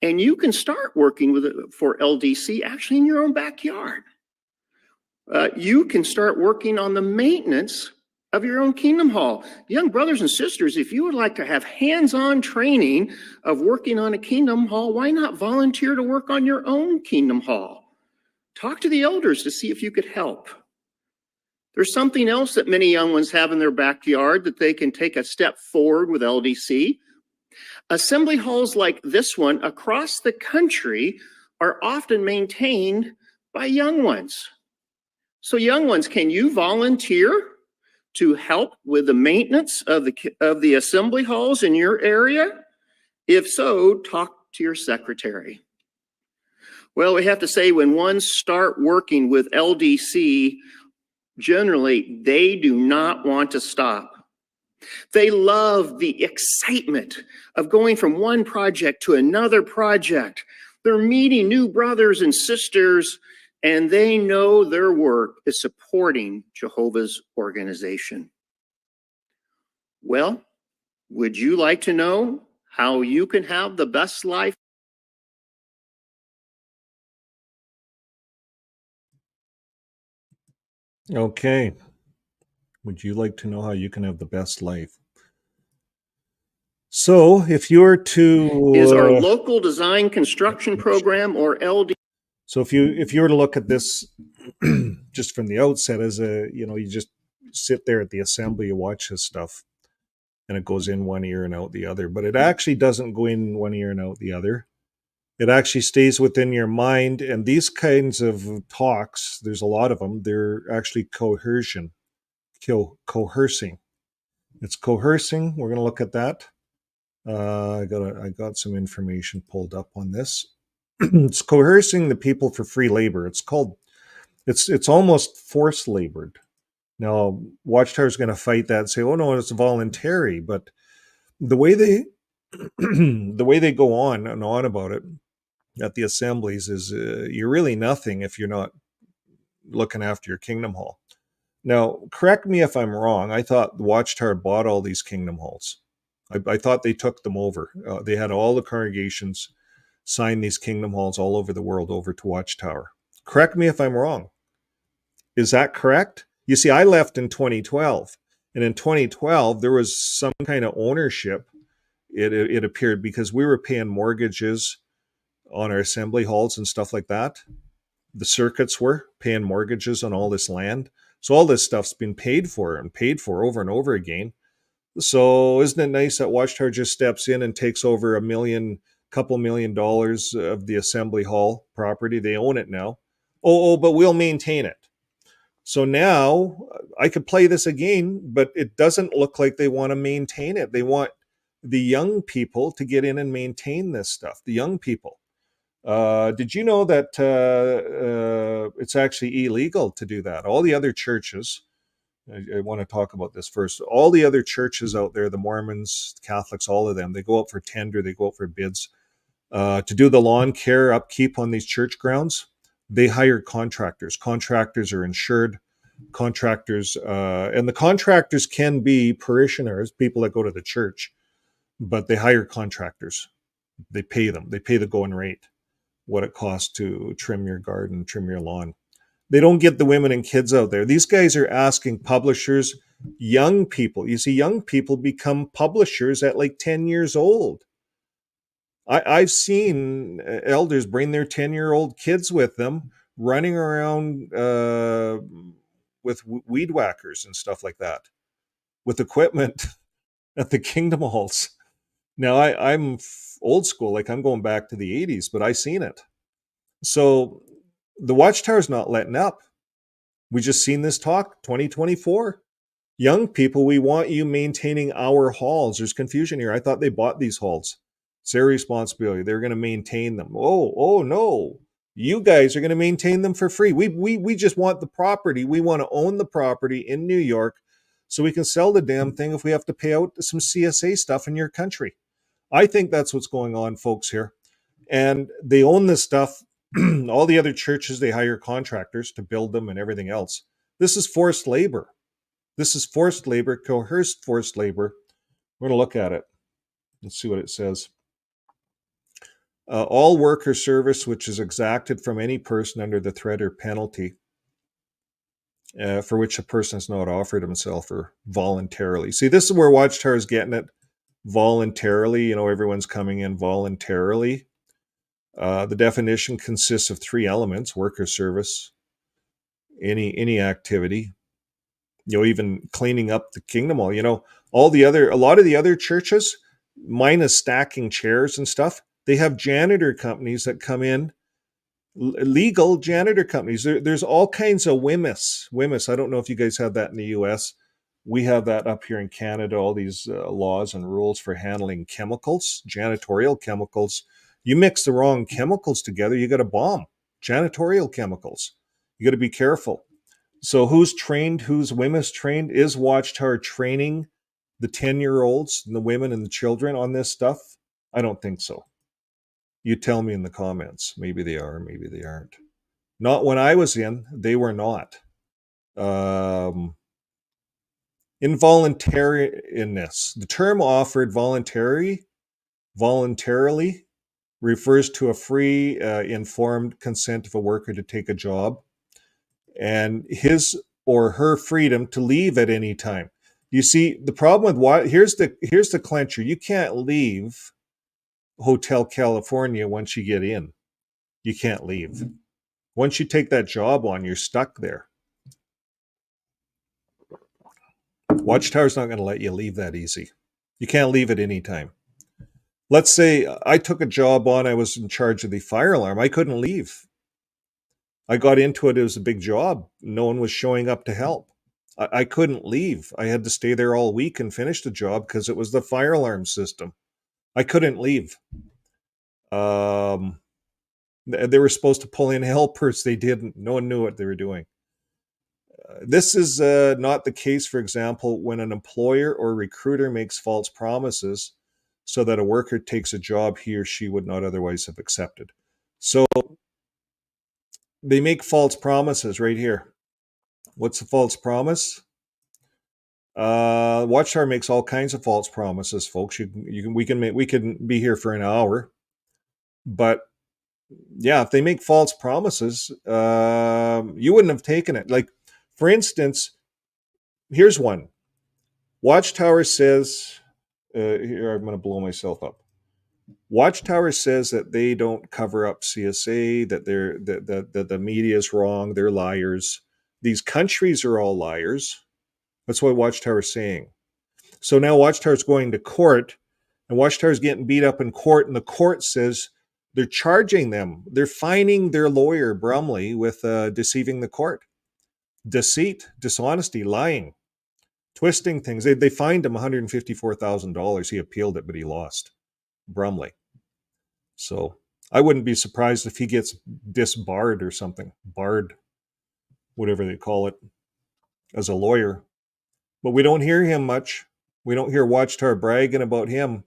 And you can start working with it for LDC actually in your own backyard. You can start working on the maintenance of your own Kingdom Hall. Young brothers and sisters, if you would like to have hands-on training of working on a Kingdom Hall, why not volunteer to work on your own Kingdom Hall? Talk to the elders to see if you could help. There's something else that many young ones have in their backyard that they can take a step forward with LDC. Assembly halls like this one across the country are often maintained by young ones. So young ones, can you volunteer to help with the maintenance of the assembly halls in your area? If so, talk to your secretary. Well, we have to say when ones start working with LDC, generally they do not want to stop. They love the excitement of going from one project to another project. They're meeting new brothers and sisters, and they know their work is supporting Jehovah's organization. Well, would you like to know how you can have the best life? Okay. Would you like to know how you can have the best life? So if you were to Is our local design construction program, or LD. So if you were to look at this just from the outset as you just sit there at the assembly, you watch this stuff, and it goes in one ear and out the other. But it actually doesn't go in one ear and out the other. It actually stays within your mind. And these kinds of talks, there's a lot of them, they're actually coercion. Coercing. It's coercing. We're going to look at that. I got some information pulled up on this. It's coercing the people for free labor. It's almost forced labored. Now, Watchtower is going to fight that and say, "Oh no, it's voluntary." But the way they the way they go on and on about it at the assemblies is you're really nothing if you're not looking after your Kingdom Hall. Now, correct me if I'm wrong. I thought the Watchtower bought all these Kingdom Halls. I thought they took them over. They had all the congregations sign these Kingdom Halls all over the world over to Watchtower. Correct me if I'm wrong. Is that correct? You see, I left in 2012. And in 2012, there was some kind of ownership, it appeared, because we were paying mortgages on our assembly halls and stuff like that. The circuits were paying mortgages on all this land. So all this stuff's been paid for over and over again. So isn't it nice that Watchtower just steps in and takes over couple $1 million of the assembly hall property? They own it now. But we'll maintain it. So now I could play this again, but it doesn't look like they want to maintain it. They want the young people to get in and maintain this stuff. The young people. Did you know that it's actually illegal to do that? All the other churches, I want to talk about this first. All the other churches out there, the Mormons, Catholics, all of them, they go out for tender, they go out for bids to do the lawn care upkeep on these church grounds. They hire contractors. Contractors are insured. Contractors, and the contractors can be parishioners, people that go to the church, but they hire contractors. They pay them. They pay the going rate, what it costs to trim your garden, trim your lawn. They don't get the women and kids out there. These guys are asking publishers, young people. You see, young people become publishers at like 10 years old. I've seen elders bring their 10-year-old kids with them, running around with weed whackers and stuff like that, with equipment at the Kingdom Halls. Now, I'm old school, like I'm going back to the 80s, but I seen it. So the Watchtower's not letting up. We just seen this talk, 2024. Young people, we want you maintaining our halls. There's confusion here. I thought they bought these halls. It's their responsibility. They're going to maintain them. Oh no. You guys are going to maintain them for free. We just want the property. We want to own the property in New York so we can sell the damn thing if we have to pay out some CSA stuff in your country. I think that's what's going on, folks, here. And they own this stuff. All the other churches, they hire contractors to build them and everything else. This is forced labor. This is forced labor, coerced forced labor. We're going to look at it. Let's see what it says. All work or service which is exacted from any person under the threat or penalty for which a person has not offered himself or voluntarily. See, this is where Watchtower is getting it. Voluntarily, you know, everyone's coming in voluntarily. The definition consists of 3 elements: work or service, any activity, you know, even cleaning up the kingdom hall. You know, a lot of the other churches, minus stacking chairs and stuff, they have janitor companies that come in, legal janitor companies. There's all kinds of WHMIS. I don't know if you guys have that in the US. We have that up here in Canada, all these laws and rules for handling chemicals, janitorial chemicals. You mix the wrong chemicals together, you got a bomb. Janitorial chemicals. You got to be careful. So who's trained? Who's WHMIS trained? Is Watchtower training the 10-year-olds and the women and the children on this stuff? I don't think so. You tell me in the comments. Maybe they are, maybe they aren't. Not when I was in, they were not. Involuntariness. The term offered, voluntarily, refers to a free, informed consent of a worker to take a job and his or her freedom to leave at any time. You see, the problem with here's the clincher. You can't leave Hotel California once you get in. You can't leave. Once you take that job on, you're stuck there. Watchtower's not going to let you leave that easy. You can't leave at any time. Let's say I took a job on, I was in charge of the fire alarm. I couldn't leave. I got into it. It was a big job. No one was showing up to help. I couldn't leave. I had to stay there all week and finish the job because it was the fire alarm system. I couldn't leave. They were supposed to pull in helpers. They didn't. No one knew what they were doing. This is not the case, for example, when an employer or recruiter makes false promises so that a worker takes a job he or she would not otherwise have accepted. So they make false promises right here. What's a false promise? Watchtower makes all kinds of false promises, folks. We can be here for an hour, but yeah, if they make false promises, you wouldn't have taken it. Like, for instance, here's one. Watchtower says, here I'm going to blow myself up. Watchtower says that they don't cover up CSA, that the media is wrong, they're liars. These countries are all liars. That's what Watchtower's saying. So now Watchtower's going to court, and Watchtower's getting beat up in court, and the court says they're charging them. They're fining their lawyer, Brumley, with deceiving the court. Deceit, dishonesty, lying, twisting things. They fined him $154,000. He appealed it, but he lost. Brumley. So I wouldn't be surprised if he gets disbarred or something. Barred, whatever they call it, as a lawyer. But we don't hear him much. We don't hear Watchtower bragging about him.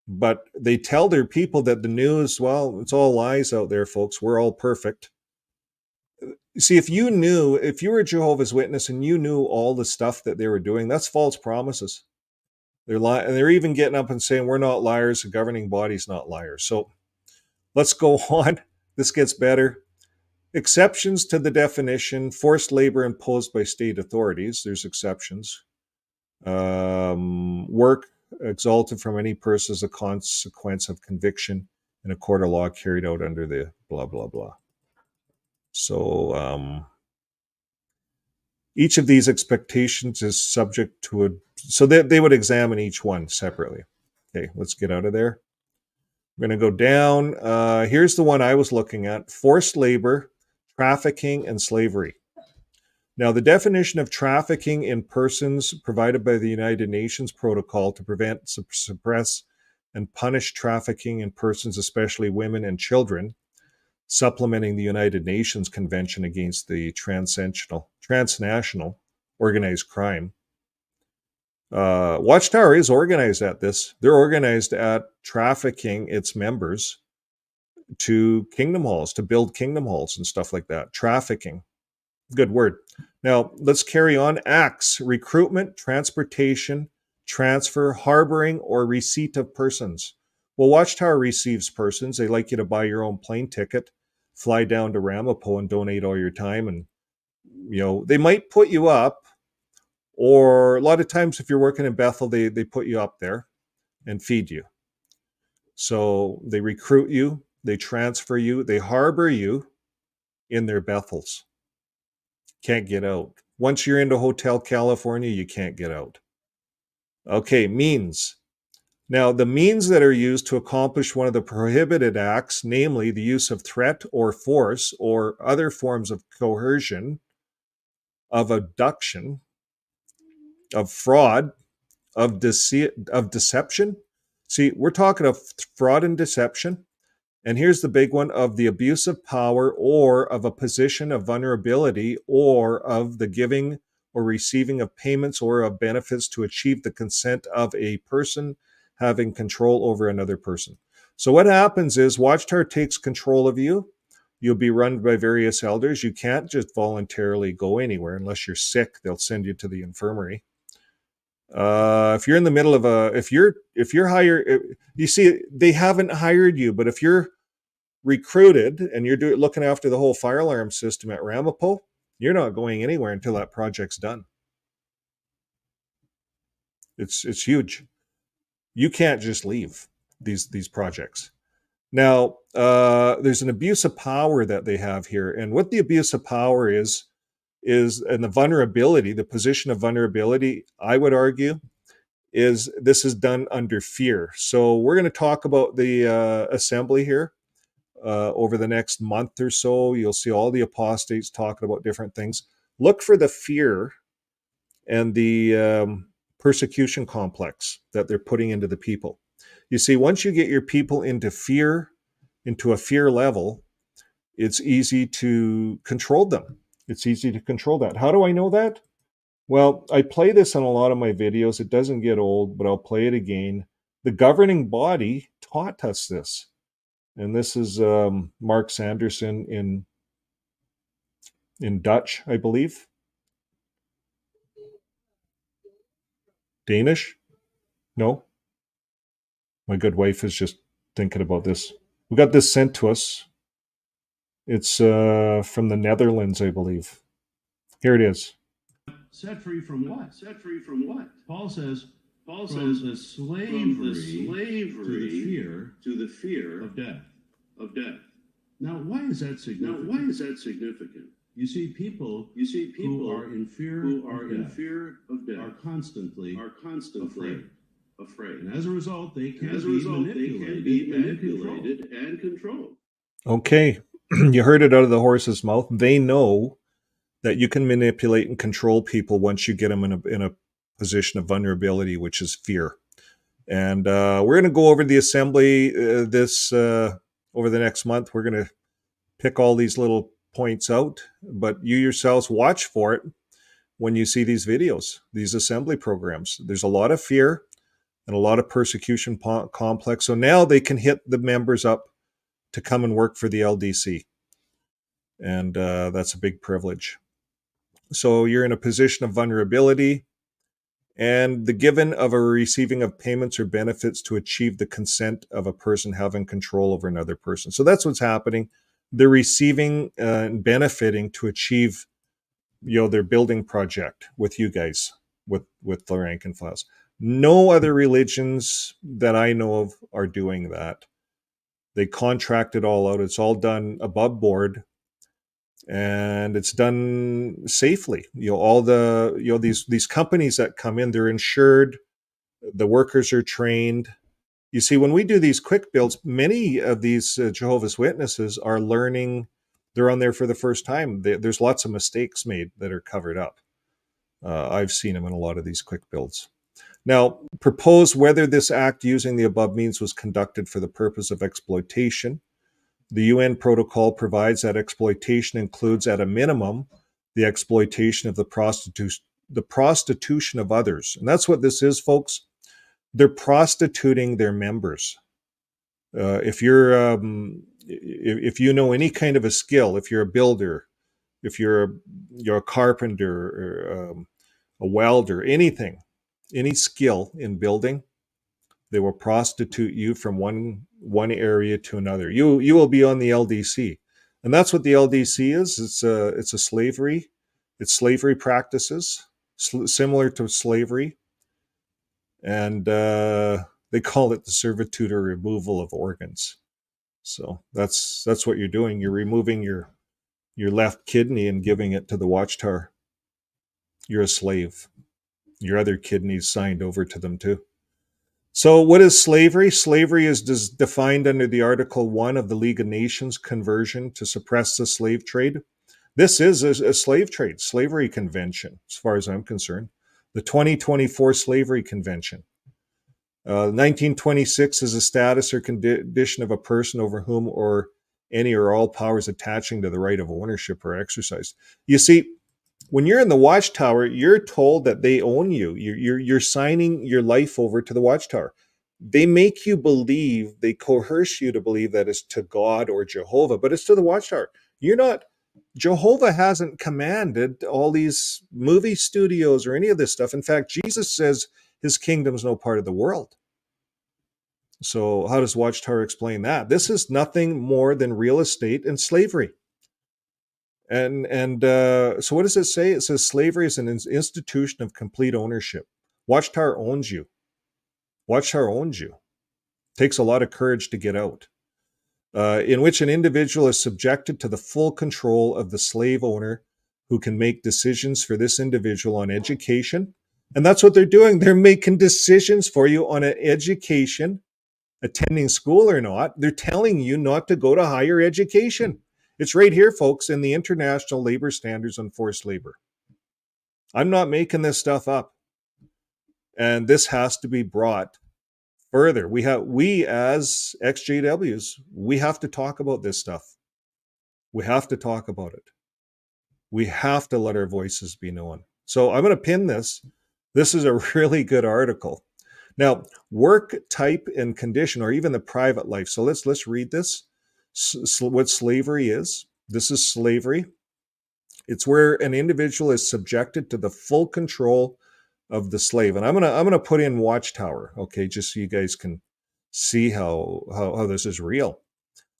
But they tell their people that the news, well, it's all lies out there, folks. We're all perfect. See, if you were a Jehovah's Witness and you knew all the stuff that they were doing, that's false promises. They're even getting up and saying, we're not liars, the governing body's not liars. So let's go on. This gets better. Exceptions to the definition: forced labor imposed by state authorities. There's exceptions. Work exalted from any person as a consequence of conviction in a court of law carried out under the blah, blah, blah. So each of these expectations is subject to so they would examine each one separately. Okay, let's get out of there. We're going to go down. Here's the one I was looking at: forced labor, trafficking, and slavery. Now, the definition of trafficking in persons provided by the United Nations Protocol to prevent, suppress, and punish trafficking in persons, especially women and children, supplementing the United Nations Convention against the transnational organized crime. Watchtower is organized at this. They're organized at trafficking its members to kingdom halls, to build kingdom halls and stuff like that. Trafficking. Good word. Now, let's carry on. Acts: recruitment, transportation, transfer, harboring, or receipt of persons. Well, Watchtower receives persons. They like you to buy your own plane ticket, fly down to Ramapo and donate all your time and they might put you up, or a lot of times if you're working in Bethel, they put you up there and feed you. So they recruit you, they transfer you, they harbor you in their Bethels. Can't get out. Once you're into Hotel California, you can't get out. Okay, means. Now, the means that are used to accomplish one of the prohibited acts, namely the use of threat or force or other forms of coercion, of abduction, of fraud, of deception. See, we're talking of fraud and deception. And here's the big one, of the abuse of power or of a position of vulnerability or of the giving or receiving of payments or of benefits to achieve the consent of a person having control over another person. So what happens is Watchtower takes control of you. You'll be run by various elders. You can't just voluntarily go anywhere unless you're sick. They'll send you to the infirmary. If you're in the middle of if you're hired, you see, they haven't hired you, but if you're recruited and you're looking after the whole fire alarm system at Ramapo, you're not going anywhere until that project's done. It's huge. You can't just leave these projects. Now, there's an abuse of power that they have here, and what the abuse of power is and the vulnerability, the position of vulnerability, I would argue, is this is done under fear. So we're going to talk about the assembly here over the next month or so. You'll see all the apostates talking about different things. Look for the fear and the persecution complex that they're putting into the people. You see, once you get your people into fear, into a fear level, it's easy to control them. It's easy to control that. How do I know that? Well, I play this in a lot of my videos. It doesn't get old, but I'll play it again. The governing body taught us this. And this is Mark Sanderson in Dutch, I believe. Danish? No? My good wife is just thinking about this. We got this sent to us. It's from the Netherlands, I believe. Here it is. Set free from what? Set free from what? Paul says from the slavery to the fear of death. Now, why is that significant? You see people who are in fear of death are constantly afraid. And as a result, they can be manipulated and controlled. Okay, you heard it out of the horse's mouth. They know that you can manipulate and control people once you get them in a position of vulnerability, which is fear. And we're going to go over the assembly over the next month. We're going to pick all these little points out, but you yourselves watch for it when you see these videos, these assembly programs. There's a lot of fear and a lot of persecution complex. So now they can hit the members up to come and work for the LDC. And that's a big privilege. So you're in a position of vulnerability and the given of a receiving of payments or benefits to achieve the consent of a person having control over another person. So that's what's happening. They're receiving and benefiting to achieve, their building project with you guys, with the rank and files. No other religions that I know of are doing that. They contract it all out. It's all done above board. And it's done safely. All the these companies that come in, they're insured. The workers are trained. You see, when we do these quick builds, many of these Jehovah's Witnesses are learning. They're on there for the first time. There's lots of mistakes made that are covered up. I've seen them in a lot of these quick builds. Now, propose whether this act using the above means was conducted for the purpose of exploitation. The UN protocol provides that exploitation includes, at a minimum, the exploitation of the prostitution of others. And that's what this is, folks. They're prostituting their members. If you know any kind of a skill, if you're a builder, if you're a carpenter, or, a welder, anything, any skill in building, they will prostitute you from one area to another. You will be on the LDC, and that's what the LDC is. It's a slavery. It's slavery practices, similar to slavery. And they call it the servitude or removal of organs. So that's what you're doing. You're removing your left kidney and giving it to the Watchtower. You're a slave. Your other kidney's signed over to them too. So what is slavery? Slavery is defined under the Article 1 of the League of Nations Convention to suppress the slave trade. This is a slave trade, slavery convention, as far as I'm concerned. The 2024 Slavery Convention. 1926 is a status or condition of a person over whom or any or all powers attaching to the right of ownership are exercised. You see, when you're in the Watchtower, you're told that they own you. You're signing your life over to the Watchtower. They make you believe, they coerce you to believe that it's to God or Jehovah, but it's to the Watchtower. You're not, Jehovah hasn't commanded all these movie studios or any of this stuff. In fact, Jesus says his kingdom's no part of the world. So how does Watchtower explain that? This is nothing more than real estate and slavery. And so what does it say? It says slavery is an institution of complete ownership. Watchtower owns you. Watchtower owns you. Takes a lot of courage to get out. In which an individual is subjected to the full control of the slave owner who can make decisions for this individual on education. And that's what they're doing. They're making decisions for you on an education, attending school or not. They're telling you not to go to higher education. It's right here, folks, in the International Labor Standards on Forced Labor. I'm not making this stuff up. And this has to be brought further. We as ExJWs, we have to talk about this stuff. We have to talk about it. We have to let our voices be known. So I'm going to pin this. This is a really good article. Now, work type and condition, or even the private life. So let's read this. What slavery is. This is slavery. It's where an individual is subjected to the full control of the slave. And I'm gonna put in Watchtower, okay, just so you guys can see how this is real.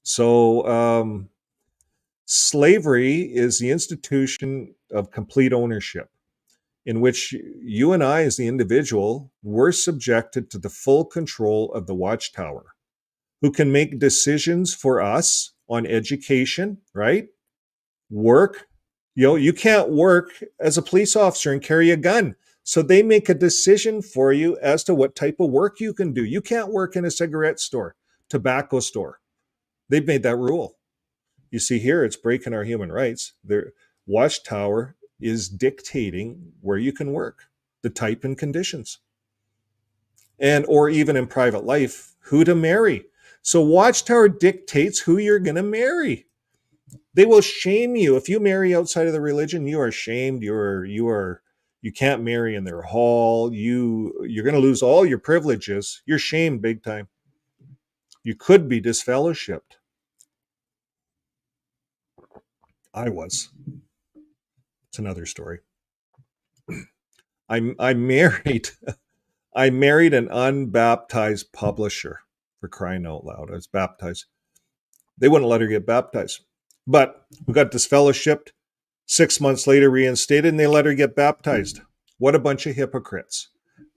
So slavery is the institution of complete ownership, in which you and I, as the individual, were subjected to the full control of the Watchtower, who can make decisions for us on education, right? Work. You can't work as a police officer and carry a gun. So they make a decision for you as to what type of work you can do. You can't work in a cigarette store, tobacco store. They've made that rule. You see here, it's breaking our human rights. The Watchtower is dictating where you can work, the type and conditions. And or even in private life, who to marry. So Watchtower dictates who you're going to marry. They will shame you. If you marry outside of the religion, you are shamed. You can't marry in their hall. You're going to lose all your privileges. You're shamed big time. You could be disfellowshipped. I was. It's another story. I married an unbaptized publisher, for crying out loud. I was baptized. They wouldn't let her get baptized. But we got disfellowshipped. 6 months later, reinstated, and they let her get baptized. What a bunch of hypocrites.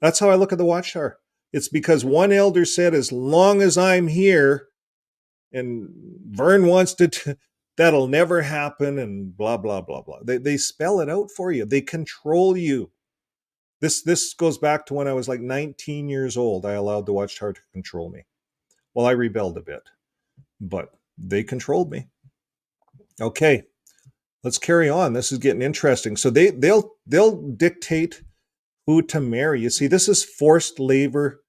That's how I look at the Watchtower. It's because one elder said, as long as I'm here, and Vern wants to, that'll never happen, and blah, blah, blah, blah. They spell it out for you. They control you. This goes back to when I was like 19 years old. I allowed the Watchtower to control me. Well, I rebelled a bit, but they controlled me. Okay, let's carry on. This is getting interesting. So they'll dictate who to marry. You see, this is forced labor,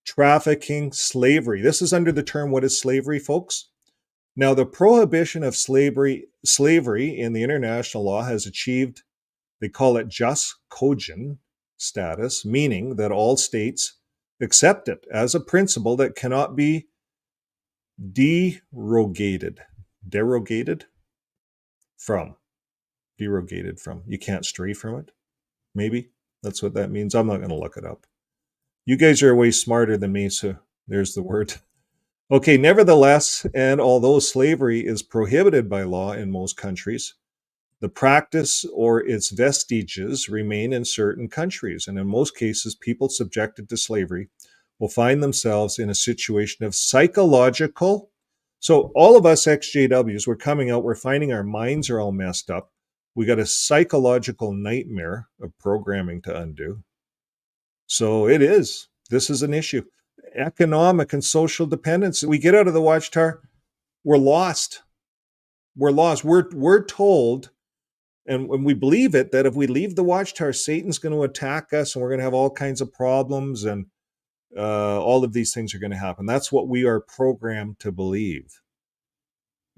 trafficking, slavery. This is under the term, what is slavery, folks? Now, the prohibition of slavery in the international law has achieved, they call it jus cogens status, meaning that all states accept it as a principle that cannot be derogated from. You can't stray from it. Maybe that's what that means. I'm not going to look it up. You guys are way smarter than me, so there's the word. Okay, nevertheless, and although slavery is prohibited by law in most countries, The practice or its vestiges remain in certain countries, and in most cases, people subjected to slavery will find themselves in a situation of psychological. So, all of us ExJWs, we're coming out, we're finding our minds are all messed up. We got a psychological nightmare of programming to undo. So, this is an issue. Economic and social dependence. We get out of the Watchtower, we're lost. We're lost. We're told, and when we believe it, that if we leave the Watchtower, Satan's going to attack us and we're going to have all kinds of problems, and all of these things are going to happen. That's what we are programmed to believe.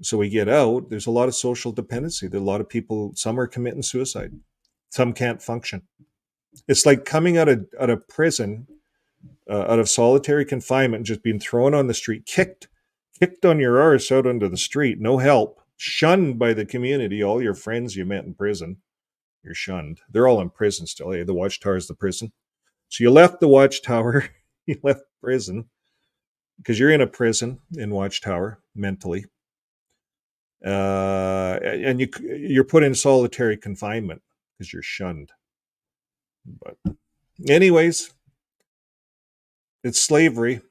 So we get out, there's a lot of social dependency. There are a lot of people, some are committing suicide. Some can't function. It's like coming out of prison, out of solitary confinement, and just being thrown on the street, kicked on your arse out onto the street, no help, shunned by the community. All your friends you met in prison, you're shunned. They're all in prison still. The Watchtower is the prison. So you left the Watchtower, you left prison, because you're in a prison in Watchtower mentally. And you're put in solitary confinement because you're shunned. But anyways, it's slavery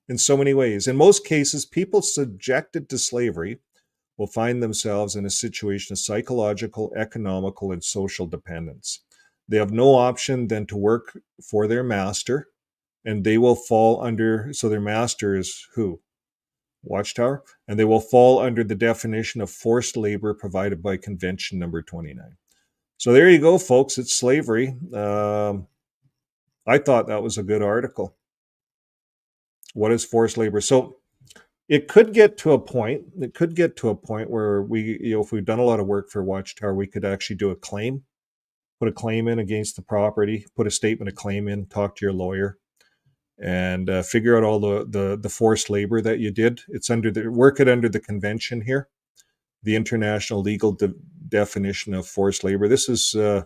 in so many ways. In most cases, people subjected to slavery will find themselves in a situation of psychological, economical, and social dependence. They have no option than to work for their master, and they will fall under, so their master is who? Watchtower, and they will fall under the definition of forced labor provided by Convention number 29. So there you go, folks. It's slavery. I thought that was a good article. What is forced labor? So it could get to a point. It could get to a point where we, if we've done a lot of work for Watchtower, we could actually do a claim, put a claim in against the property, put a statement of claim in, talk to your lawyer, and figure out all the forced labor that you did. It's work it under the convention here, the international legal definition of forced labor. This is all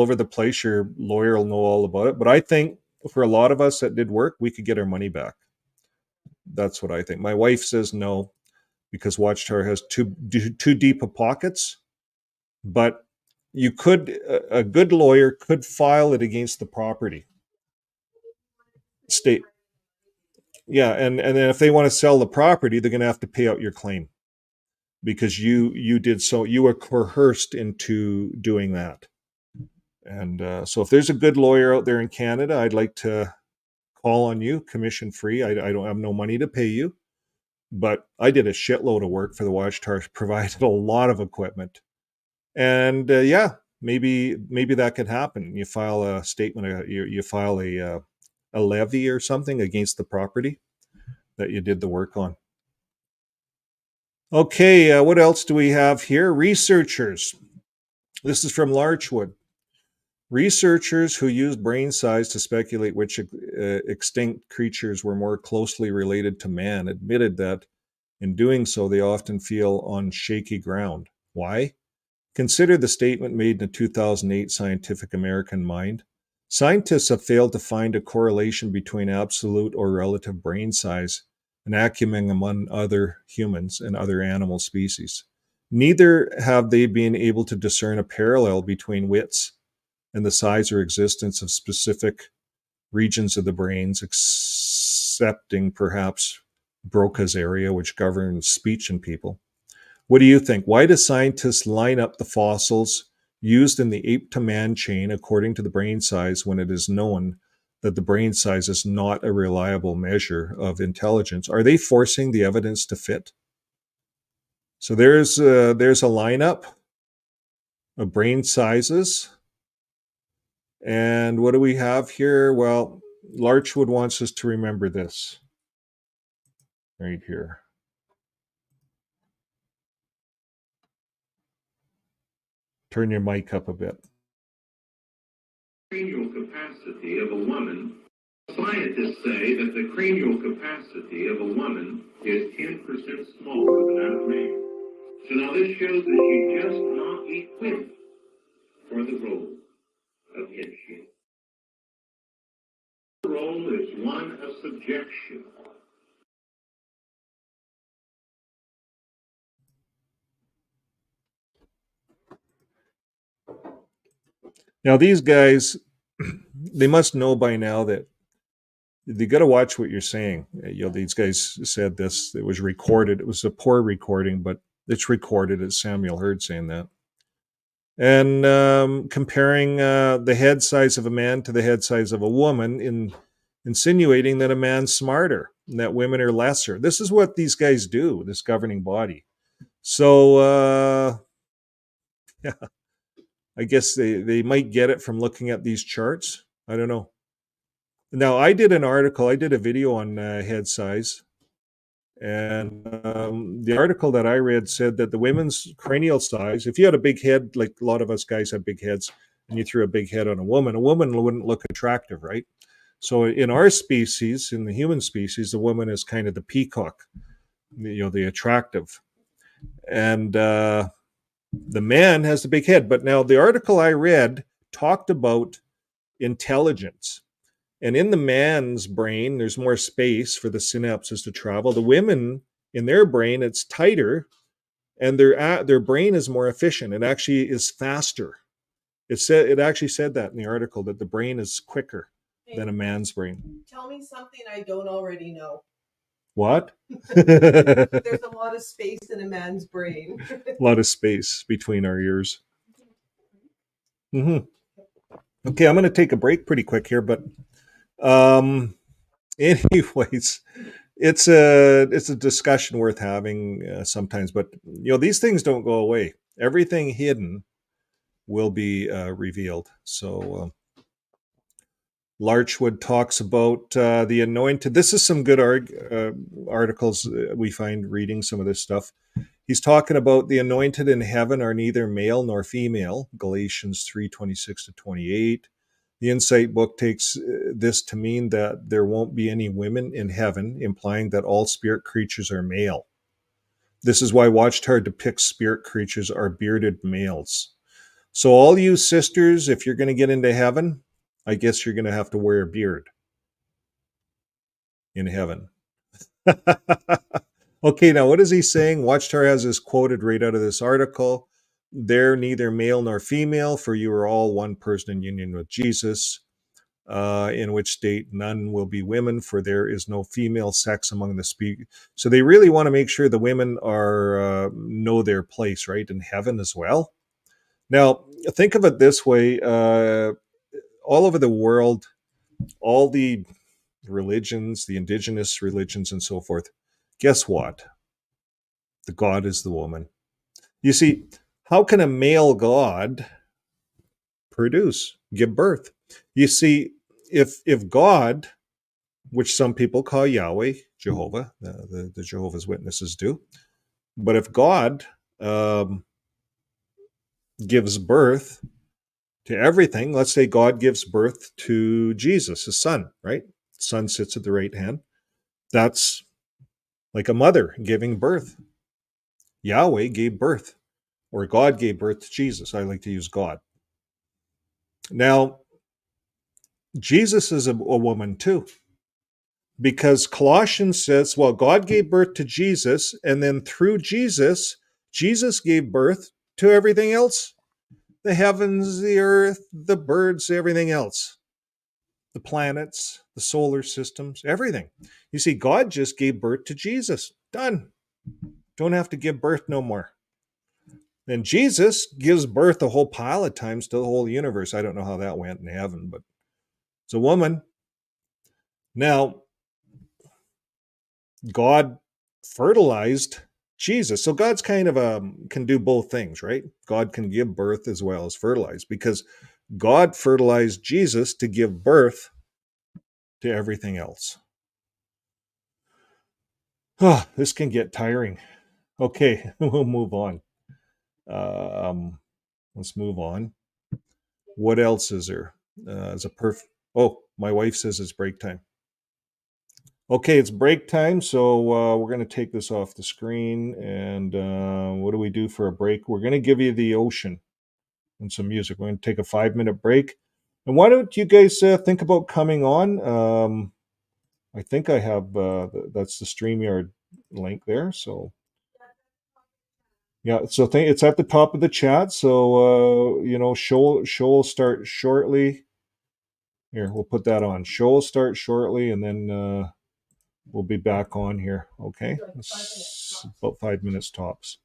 over the place. Your lawyer will know all about it. But I think for a lot of us that did work, we could get our money back. That's what I think. My wife says no, because Watchtower has too deep of pockets. But a good lawyer could file it against the property. State. Yeah, and then if they want to sell the property, they're going to have to pay out your claim because you were coerced into doing that. And so if there's a good lawyer out there in Canada, I'd like to call on you, commission free. I don't have no money to pay you, but I did a shitload of work for the Watchtower, provided a lot of equipment, and maybe that could happen. You file a statement, you file a levy or something against the property that you did the work on. Okay, what else do we have here? Researchers. This is from Larchwood. Researchers who used brain size to speculate which extinct creatures were more closely related to man admitted that in doing so, they often feel on shaky ground. Why? Consider the statement made in a 2008 Scientific American Mind. Scientists have failed to find a correlation between absolute or relative brain size and acumen among other humans and other animal species. Neither have they been able to discern a parallel between wits and the size or existence of specific regions of the brains, excepting perhaps Broca's area, which governs speech in people. What do you think? Why do scientists line up the fossils used in the ape to man chain according to the brain size when it is known that the brain size is not a reliable measure of intelligence? Are they forcing the evidence to fit? So there's a lineup of brain sizes. And what do we have here? Well, Larchwood wants us to remember this right here. Turn your mic up a bit. Cranial capacity of a woman. Scientists say that the cranial capacity of a woman is 10% smaller than that of man. So now this shows that she's just not equipped for the role of headship. The role is one of subjection. Now, these guys, they must know by now that you got to watch what you're saying. These guys said this. It was recorded. It was a poor recording, but it's recorded. It's Samuel Hurd saying that. And comparing the head size of a man to the head size of a woman, insinuating that a man's smarter and that women are lesser. This is what these guys do, this governing body. So, yeah, I guess they might get it from looking at these charts. I don't know. Now, I did a video on head size. And the article that I read said that the women's cranial size, if you had a big head, like a lot of us guys have big heads, and you threw a big head on a woman wouldn't look attractive, right? So in our species, in the human species, the woman is kind of the peacock, the attractive. And the man has the big head. But now the article I read talked about intelligence. And in the man's brain, there's more space for the synapses to travel. The women, in their brain, it's tighter, and their brain is more efficient. It actually is faster. It actually said that in the article, that the brain is quicker than a man's brain. Tell me something I don't already know. What? There's a lot of space in a man's brain. A lot of space between our ears. Mm-hmm. Okay, I'm going to take a break pretty quick here, but anyways, it's a discussion worth having sometimes. But these things don't go away. Everything hidden will be revealed. So Larchwood talks about the anointed. This is some good articles we find reading some of this stuff. He's talking about the anointed in heaven are neither male nor female, Galatians 3:26-28. The Insight book takes this to mean that there won't be any women in heaven, implying that all spirit creatures are male. This is why Watchtower depicts spirit creatures are bearded males. So all you sisters, if you're going to get into heaven, I guess you're going to have to wear a beard in heaven. Okay, now what is he saying? Watchtower has this quoted right out of this article. They're neither male nor female, for you are all one person in union with Jesus, in which state none will be women, for there is no female sex among the speak. So they really want to make sure the women are know their place, right, in heaven as well. Now, think of it this way. All over the world, all the religions, the indigenous religions and so forth, guess what? The God is the woman. You see, how can a male God give birth? You see, if God, which some people call Yahweh, Jehovah, the Jehovah's Witnesses do, but if God gives birth to everything, let's say God gives birth to Jesus, his son, right? The son sits at the right hand. That's like a mother giving birth. Yahweh gave birth, or God gave birth to Jesus. I like to use God. Now, Jesus is a woman too, because Colossians says, well, God gave birth to Jesus, and then through Jesus, Jesus gave birth to everything else. The heavens, the earth, the birds, everything else. The planets, the solar systems, everything. You see, God just gave birth to Jesus. Done. Don't have to give birth no more. Then Jesus gives birth a whole pile of times to the whole universe. I don't know how that went in heaven, but it's a woman. Now, God fertilized Jesus. So God's kind of can do both things, right? God can give birth as well as fertilize, because God fertilized Jesus to give birth to everything else. Oh, this can get tiring. Okay, we'll move on. Let's move on. What else is there? Oh, my wife says it's break time. Okay, it's break time, so we're going to take this off the screen. And what do we do for a break? We're going to give you the ocean and some music. We're going to take a 5-minute break. And why don't you guys think about coming on? I think I have, that's the StreamYard link there. So, Yeah, so it's at the top of the chat. So show will start shortly. Here, we'll put that on. Show will start shortly, and then we'll be back on here. Okay, about 5 minutes tops.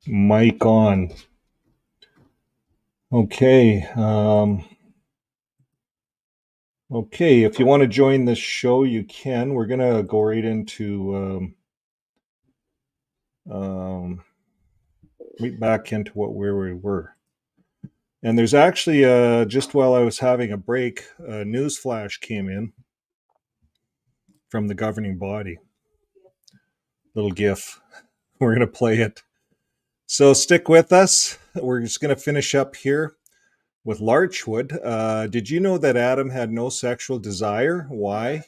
Mic on. Okay. Okay, if you want to join the show, you can. We're going to go right into right back into where we were. And there's actually, just while I was having a break, a news flash came in from the governing body. Little GIF. We're going to play it. So stick with us. We're just going to finish up here with Larchwood. Did you know that Adam had no sexual desire? Why?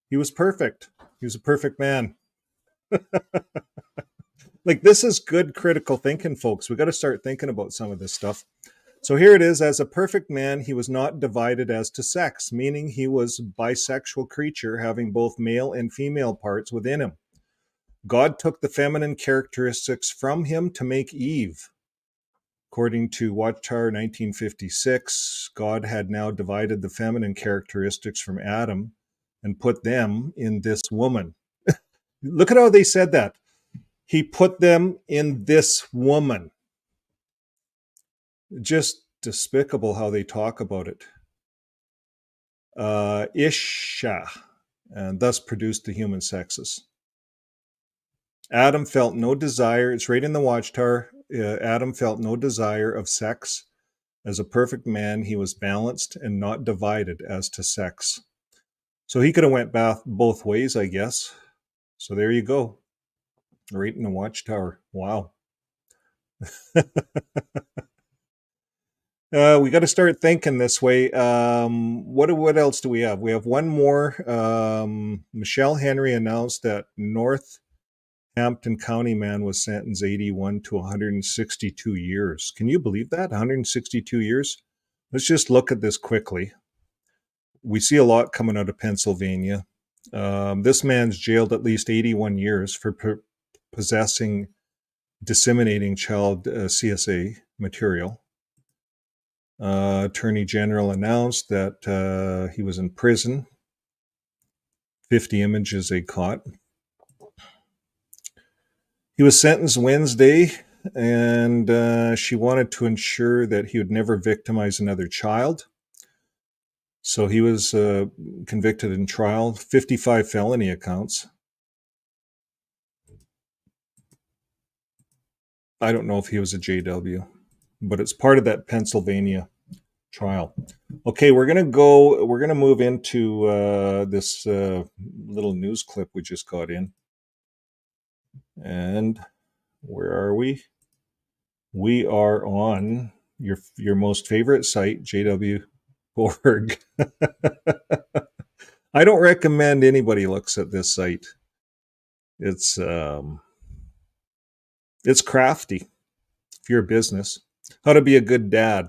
He was perfect. He was a perfect man. Like, this is good critical thinking, folks. We got to start thinking about some of this stuff. So here it is. As a perfect man, he was not divided as to sex, meaning he was a bisexual creature having both male and female parts within him. God took the feminine characteristics from him to make Eve. According to Watchtower 1956, God had now divided the feminine characteristics from Adam and put them in this woman. Look at how they said that. He put them in this woman. Just despicable how they talk about it. Isha, and thus produced the human sexes. Adam felt no desire. It's right in the Watchtower. Adam felt no desire of sex. As a perfect man, he was balanced and not divided as to sex. So he could have went both ways, I guess. So there you go. Right in the Watchtower. Wow. We got to start thinking this way. What else do we have? We have one more. Michelle Henry announced that Northampton County man was sentenced 81 to 162 years. Can you believe that? 162 years? Let's just look at this quickly. We see a lot coming out of Pennsylvania. This man's jailed at least 81 years for possessing, disseminating child CSA material. Attorney General announced that he was in prison. 50 images they caught. He was sentenced Wednesday, and she wanted to ensure that he would never victimize another child. So he was convicted in trial, 55 felony accounts. I don't know if he was a JW, but it's part of that Pennsylvania trial. Okay, we're going to move into this little news clip we just got in. And where are we? We are on your most favorite site, JW.org. I don't recommend anybody looks at this site. It's crafty if you're a business. How to be a good dad.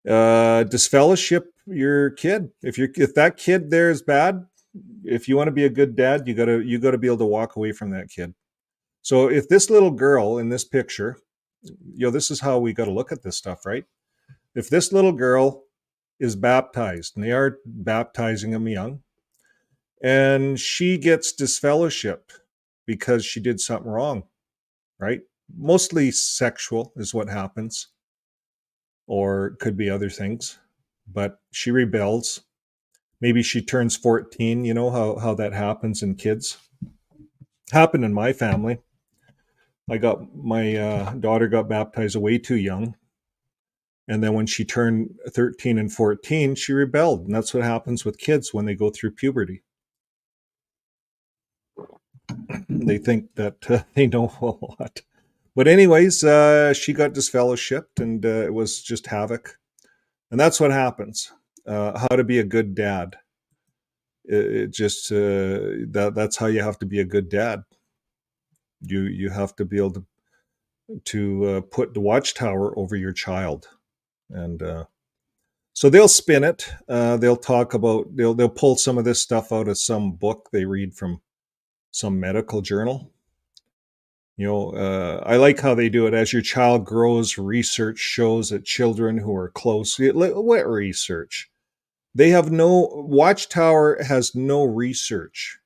Disfellowship your kid. If that kid there is bad, if you want to be a good dad, you gotta be able to walk away from that kid. So if this little girl in this picture, this is how we got to look at this stuff, right? If this little girl is baptized, and they are baptizing them young, and she gets disfellowshipped because she did something wrong, right? Mostly sexual is what happens, or it could be other things, but she rebels. Maybe she turns 14. You know how that happens in kids. Happened in my family. My daughter got baptized way too young. And then when she turned 13 and 14, she rebelled. And that's what happens with kids when they go through puberty. They think that they know a lot. But anyways, she got disfellowshipped, and it was just havoc. And that's what happens. How to be a good dad. That's how you have to be a good dad. You have to be able to put the Watchtower over your child. And so they'll spin it. They'll talk about, they'll pull some of this stuff out of some book they read from some medical journal. I like how they do it. As your child grows, research shows that children who are close. What research? Watchtower has no research.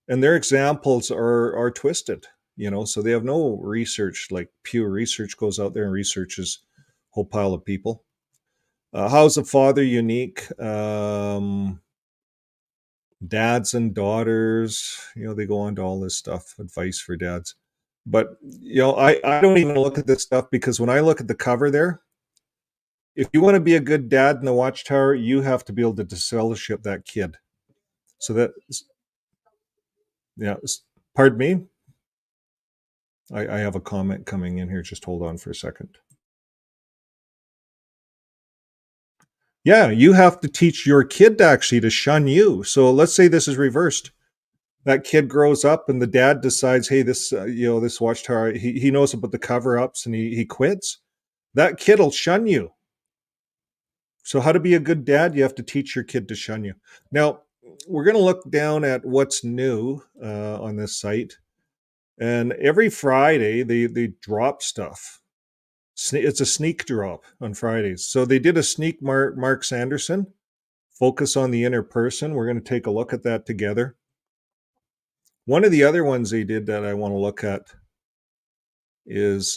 And their examples are twisted. So they have no research, like Pew Research goes out there and researches a whole pile of people. How's a father unique? Dads and daughters, they go on to all this stuff, advice for dads. But, I don't even look at this stuff, because when I look at the cover there, if you want to be a good dad in the Watchtower, you have to be able to disfellowship that kid. So that, yeah, pardon me. I have a comment coming in here. Just hold on for a second. Yeah, you have to teach your kid actually to shun you. So let's say this is reversed. That kid grows up and the dad decides, hey, this Watchtower, he knows about the cover-ups and he quits. That kid will shun you. So how to be a good dad? You have to teach your kid to shun you. Now, we're going to look down at what's new on this site. And every Friday, they drop stuff. It's a sneak drop on Fridays. So they did a sneak Mark Sanderson, focus on the inner person. We're going to take a look at that together. One of the other ones they did that I want to look at is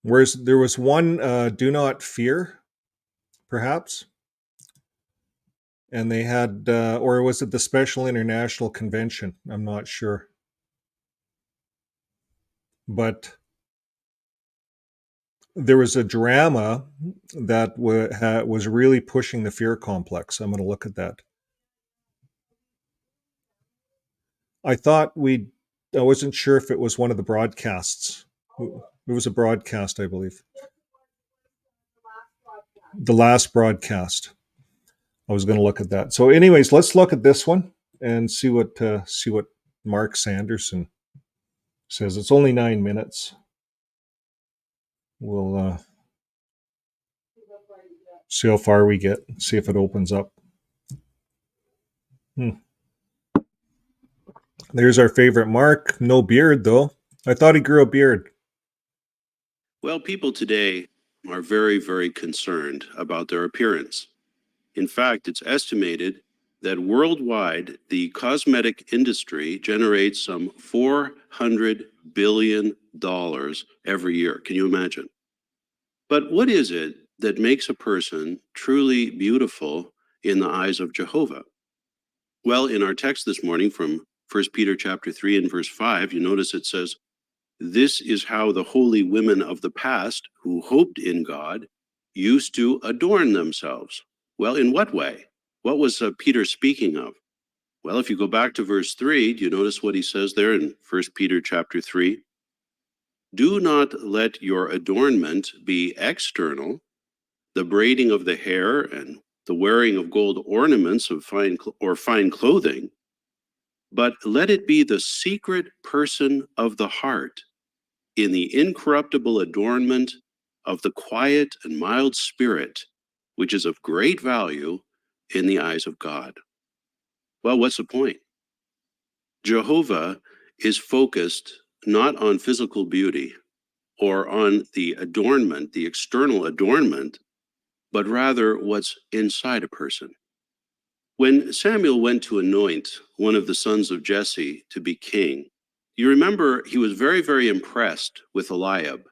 whereas there was one Do Not Fear, perhaps. And they had, or was it the Special International Convention? I'm not sure. But there was a drama that was really pushing the fear complex. I'm going to look at that. I wasn't sure if it was one of the broadcasts. It was a broadcast, I believe. The last broadcast. I was going to look at that. So anyways, let's look at this one and see what Mark Sanderson says. It's only 9 minutes. We'll see how far we get, see if it opens up. There's our favorite Mark. No beard, though. I thought he grew a beard. Well, people today are very, very concerned about their appearance. In fact, it's estimated that worldwide, the cosmetic industry generates some $400 billion every year. Can you imagine? But what is it that makes a person truly beautiful in the eyes of Jehovah? Well, in our text this morning from 1 Peter chapter 3 and verse 5, you notice it says, "This is how the holy women of the past who hoped in God used to adorn themselves." Well, in what way? What was Peter speaking of? Well, if you go back to verse 3, do you notice what he says there in 1 Peter chapter 3? "Do not let your adornment be external, the braiding of the hair and the wearing of gold ornaments of fine clothing, but let it be the secret person of the heart, in the incorruptible adornment of the quiet and mild spirit, which is of great value in the eyes of God." Well, what's the point? Jehovah is focused not on physical beauty or on the adornment, the external adornment, but rather what's inside a person. When Samuel went to anoint one of the sons of Jesse to be king, you remember he was very, very impressed with Eliab.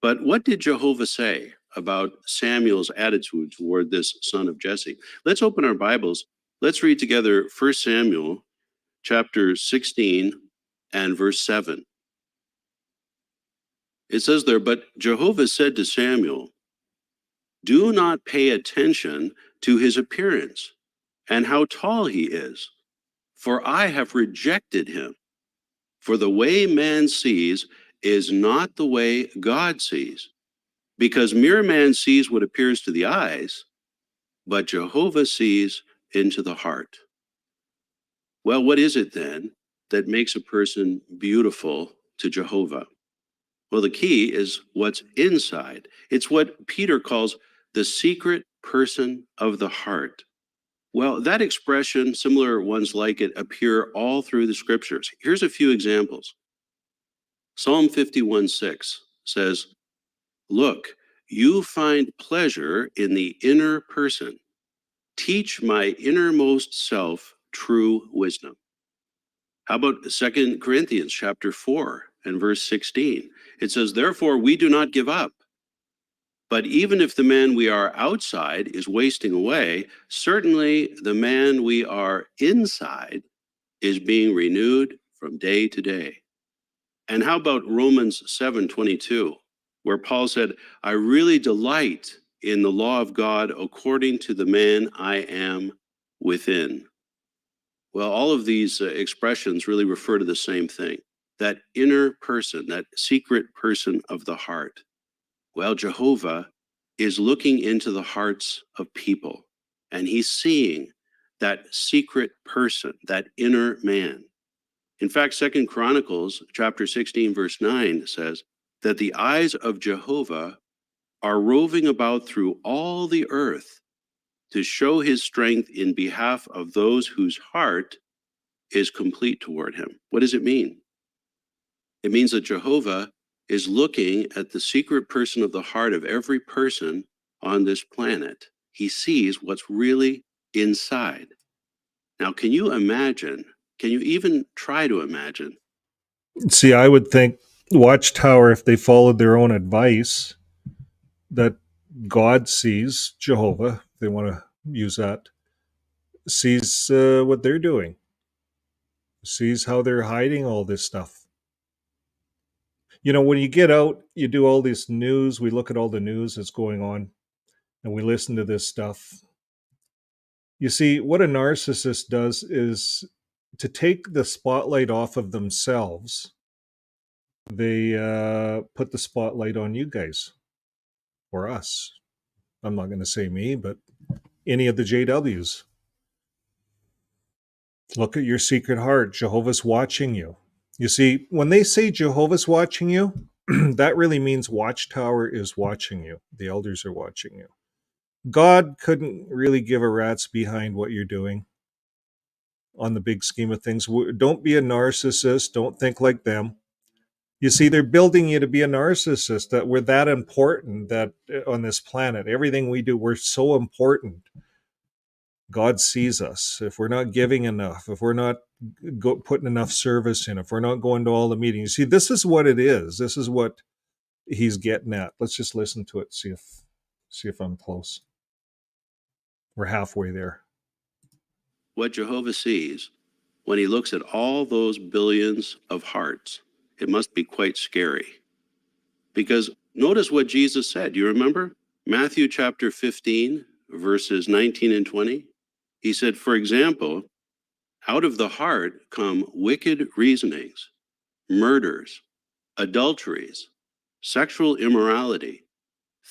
But what did Jehovah say about Samuel's attitude toward this son of Jesse? Let's open our Bibles. Let's read together 1 Samuel chapter 16 and verse 7. It says there, "But Jehovah said to Samuel, do not pay attention to his appearance and how tall he is, for I have rejected him. For the way man sees is not the way God sees, because mere man sees what appears to the eyes, but Jehovah sees into the heart." Well, what is it then that makes a person beautiful to Jehovah? Well, the key is what's inside. It's what Peter calls the secret person of the heart. Well, that expression, similar ones like it, appear all through the scriptures. Here's a few examples. Psalm 51:6 says, "Look, you find pleasure in the inner person. Teach my innermost self true wisdom." How about 2 Corinthians chapter 4 and verse 16? It says, therefore, we do not give up. But even if the man we are outside is wasting away, certainly the man we are inside is being renewed from day to day. And how about Romans 7:22, where Paul said, I really delight in the law of God according to the man I am within. Well, all of these expressions really refer to the same thing, that inner person, that secret person of the heart. Well, Jehovah is looking into the hearts of people, and he's seeing that secret person, that inner man. In fact, 2 Chronicles chapter 16, verse 9 says that the eyes of Jehovah are roving about through all the earth to show his strength in behalf of those whose heart is complete toward him. What does it mean? It means that Jehovah is looking at the secret person of the heart of every person on this planet. He sees what's really inside. Now, can you imagine? Can you even try to imagine? See, I would think Watchtower, if they followed their own advice, that God sees, Jehovah, if they want to use that, sees what they're doing, sees how they're hiding all this stuff. You know, when you get out, you do all this news, we look at all the news that's going on, and we listen to this stuff. You see, what a narcissist does is to take the spotlight off of themselves, they put the spotlight on you guys, or us. I'm not going to say me, but any of the JWs. Look at your secret heart. Jehovah's watching you. You see, when they say Jehovah's watching you, that really means Watchtower is watching you. The elders are watching you. God couldn't really give a rat's behind what you're doing on the big scheme of things. Don't be a narcissist. Don't think like them. You see, they're building you to be a narcissist, that we're that important, that on this planet, everything we do, we're so important. God sees us. If we're not giving enough, if we're not putting enough service in, if we're not going to all the meetings. See, this is what it is. This is what he's getting at. Let's just listen to it, see if I'm close. We're halfway there. What Jehovah sees when he looks at all those billions of hearts, it must be quite scary. Because notice what Jesus said. You remember? Matthew chapter 15, verses 19 and 20. He said, for example, out of the heart come wicked reasonings, murders, adulteries, sexual immorality,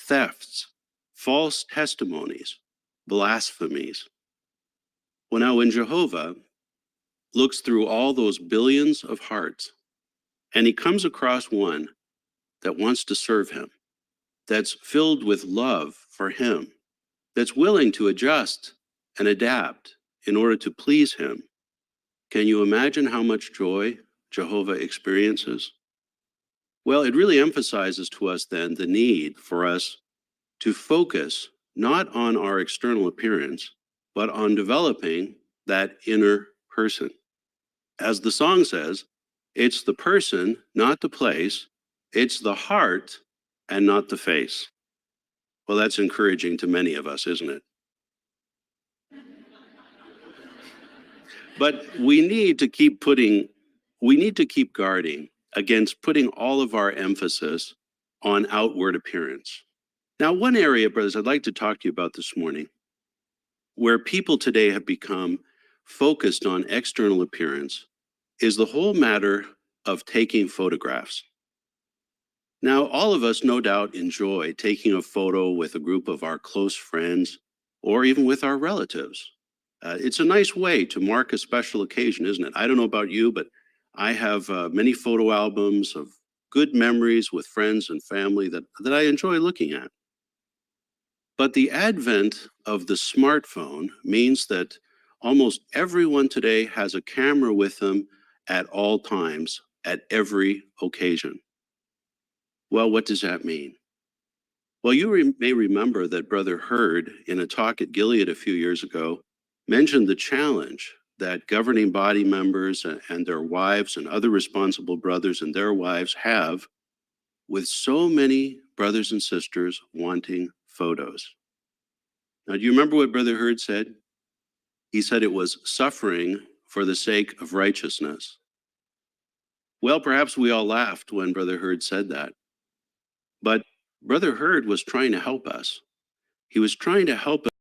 thefts, false testimonies, blasphemies. Well, now when Jehovah looks through all those billions of hearts, and he comes across one that wants to serve him, that's filled with love for him, that's willing to adjust and adapt in order to please him, can you imagine how much joy Jehovah experiences? Well, it really emphasizes to us then the need for us to focus not on our external appearance, but on developing that inner person. As the song says, it's the person, not the place. It's the heart and not the face. Well, that's encouraging to many of us, isn't it? But we need to keep guarding against putting all of our emphasis on outward appearance. Now, one area, brothers, I'd like to talk to you about this morning, where people today have become focused on external appearance, is the whole matter of taking photographs. Now, all of us no doubt enjoy taking a photo with a group of our close friends or even with our relatives. It's a nice way to mark a special occasion, isn't it? I don't know about you, but I have many photo albums of good memories with friends and family that I enjoy looking at. But the advent of the smartphone means that almost everyone today has a camera with them at all times, at every occasion. Well, what does that mean? Well, you may remember that Brother Hurd, in a talk at Gilead a few years ago, mentioned the challenge that governing body members and their wives and other responsible brothers and their wives have with so many brothers and sisters wanting photos. Now, do you remember what Brother Hurd said? He said it was suffering for the sake of righteousness. Well, perhaps we all laughed when Brother Hurd said that. But Brother Hurd was trying to help us. He was trying to help us.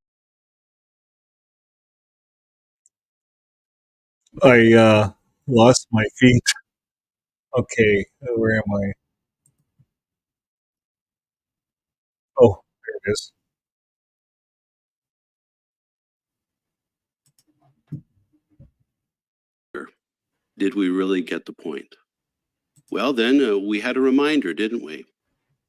I lost my feet. Okay, where am I? Oh, there it is. Did we really get the point? Well, then we had a reminder, didn't we?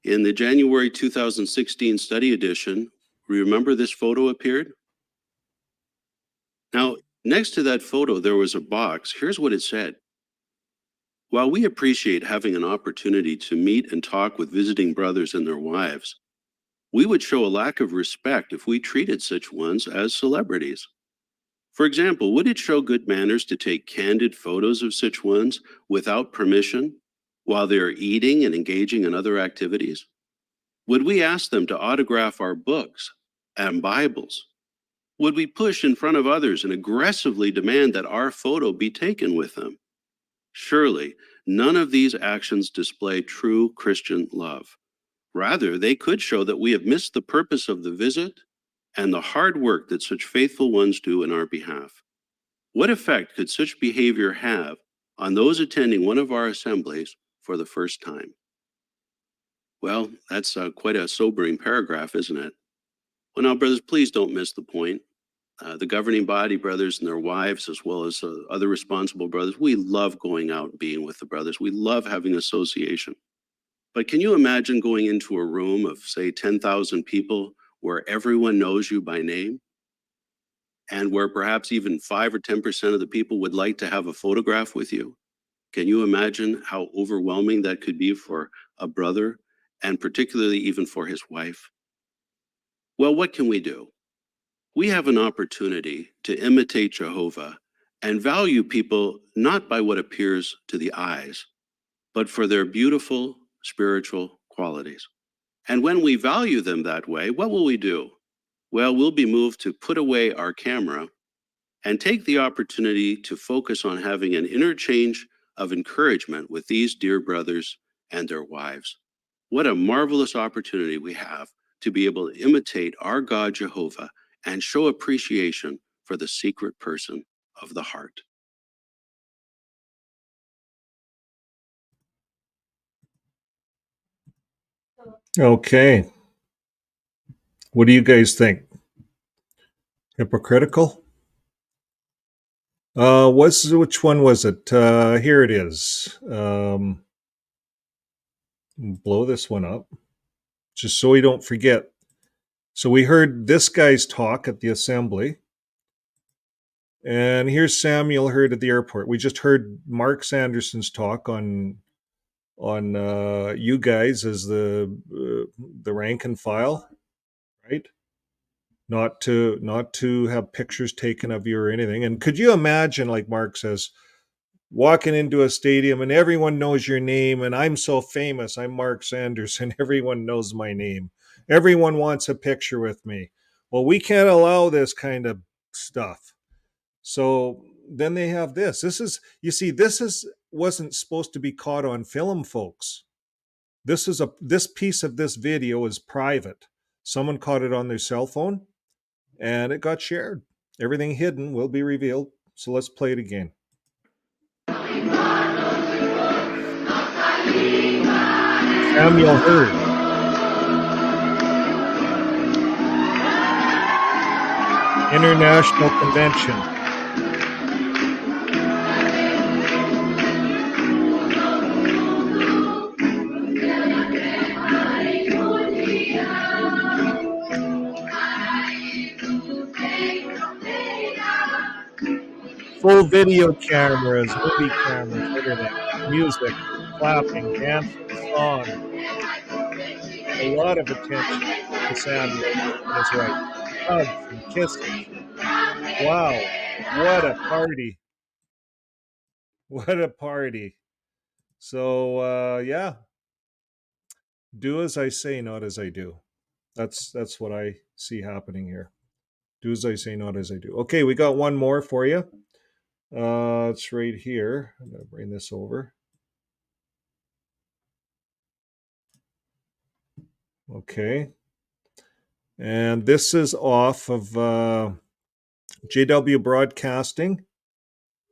In the January 2016 study edition, remember this photo appeared? Now, next to that photo, there was a box. Here's what it said. While we appreciate having an opportunity to meet and talk with visiting brothers and their wives, we would show a lack of respect if we treated such ones as celebrities. For example, would it show good manners to take candid photos of such ones without permission while they are eating and engaging in other activities? Would we ask them to autograph our books and Bibles? Would we push in front of others and aggressively demand that our photo be taken with them? Surely, none of these actions display true Christian love. Rather, they could show that we have missed the purpose of the visit and the hard work that such faithful ones do in our behalf. What effect could such behavior have on those attending one of our assemblies for the first time? Well, that's quite a sobering paragraph, isn't it? Well, now, brothers, please don't miss the point. The governing body brothers and their wives, as well as other responsible brothers, we love going out and being with the brothers. We love having association. But can you imagine going into a room of, say, 10,000 people where everyone knows you by name, and where perhaps even 5 or 10% of the people would like to have a photograph with you? Can you imagine how overwhelming that could be for a brother, and particularly even for his wife? Well, what can we do? We have an opportunity to imitate Jehovah and value people not by what appears to the eyes, but for their beautiful spiritual qualities. And when we value them that way, what will we do? Well, we'll be moved to put away our camera and take the opportunity to focus on having an interchange of encouragement with these dear brothers and their wives. What a marvelous opportunity we have to be able to imitate our God Jehovah and show appreciation for the secret person of the heart. Okay. What do you guys think? Hypocritical? Which one was it? Here it is. Blow this one up, just so we don't forget. So we heard this guy's talk at the assembly, and here's Samuel Hurd at the airport. We just heard Mark Sanderson's talk on you guys as the rank and file, right? Not to have pictures taken of you or anything. And could you imagine, like Mark says, walking into a stadium and everyone knows your name, and I'm so famous, I'm Mark Sanderson, everyone knows my name. Everyone wants a picture with me. Well, we can't allow this kind of stuff. So then they have this. This wasn't supposed to be caught on film, folks. This piece of this video is private. Someone caught it on their cell phone and it got shared. Everything hidden will be revealed. So let's play it again. Samuel Hurd. International Convention. Full video cameras, movie cameras, everything. Music, clapping, dancing, song. A lot of attention to Samuel. That's right. Hugs and kisses. Wow. What a party. What a party. So yeah, do as I say, not as I do. That's what I see happening here. Do as I say, not as I do. Okay, we got one more for you. It's right here. I'm gonna bring this over. Okay. And this is off of JW Broadcasting,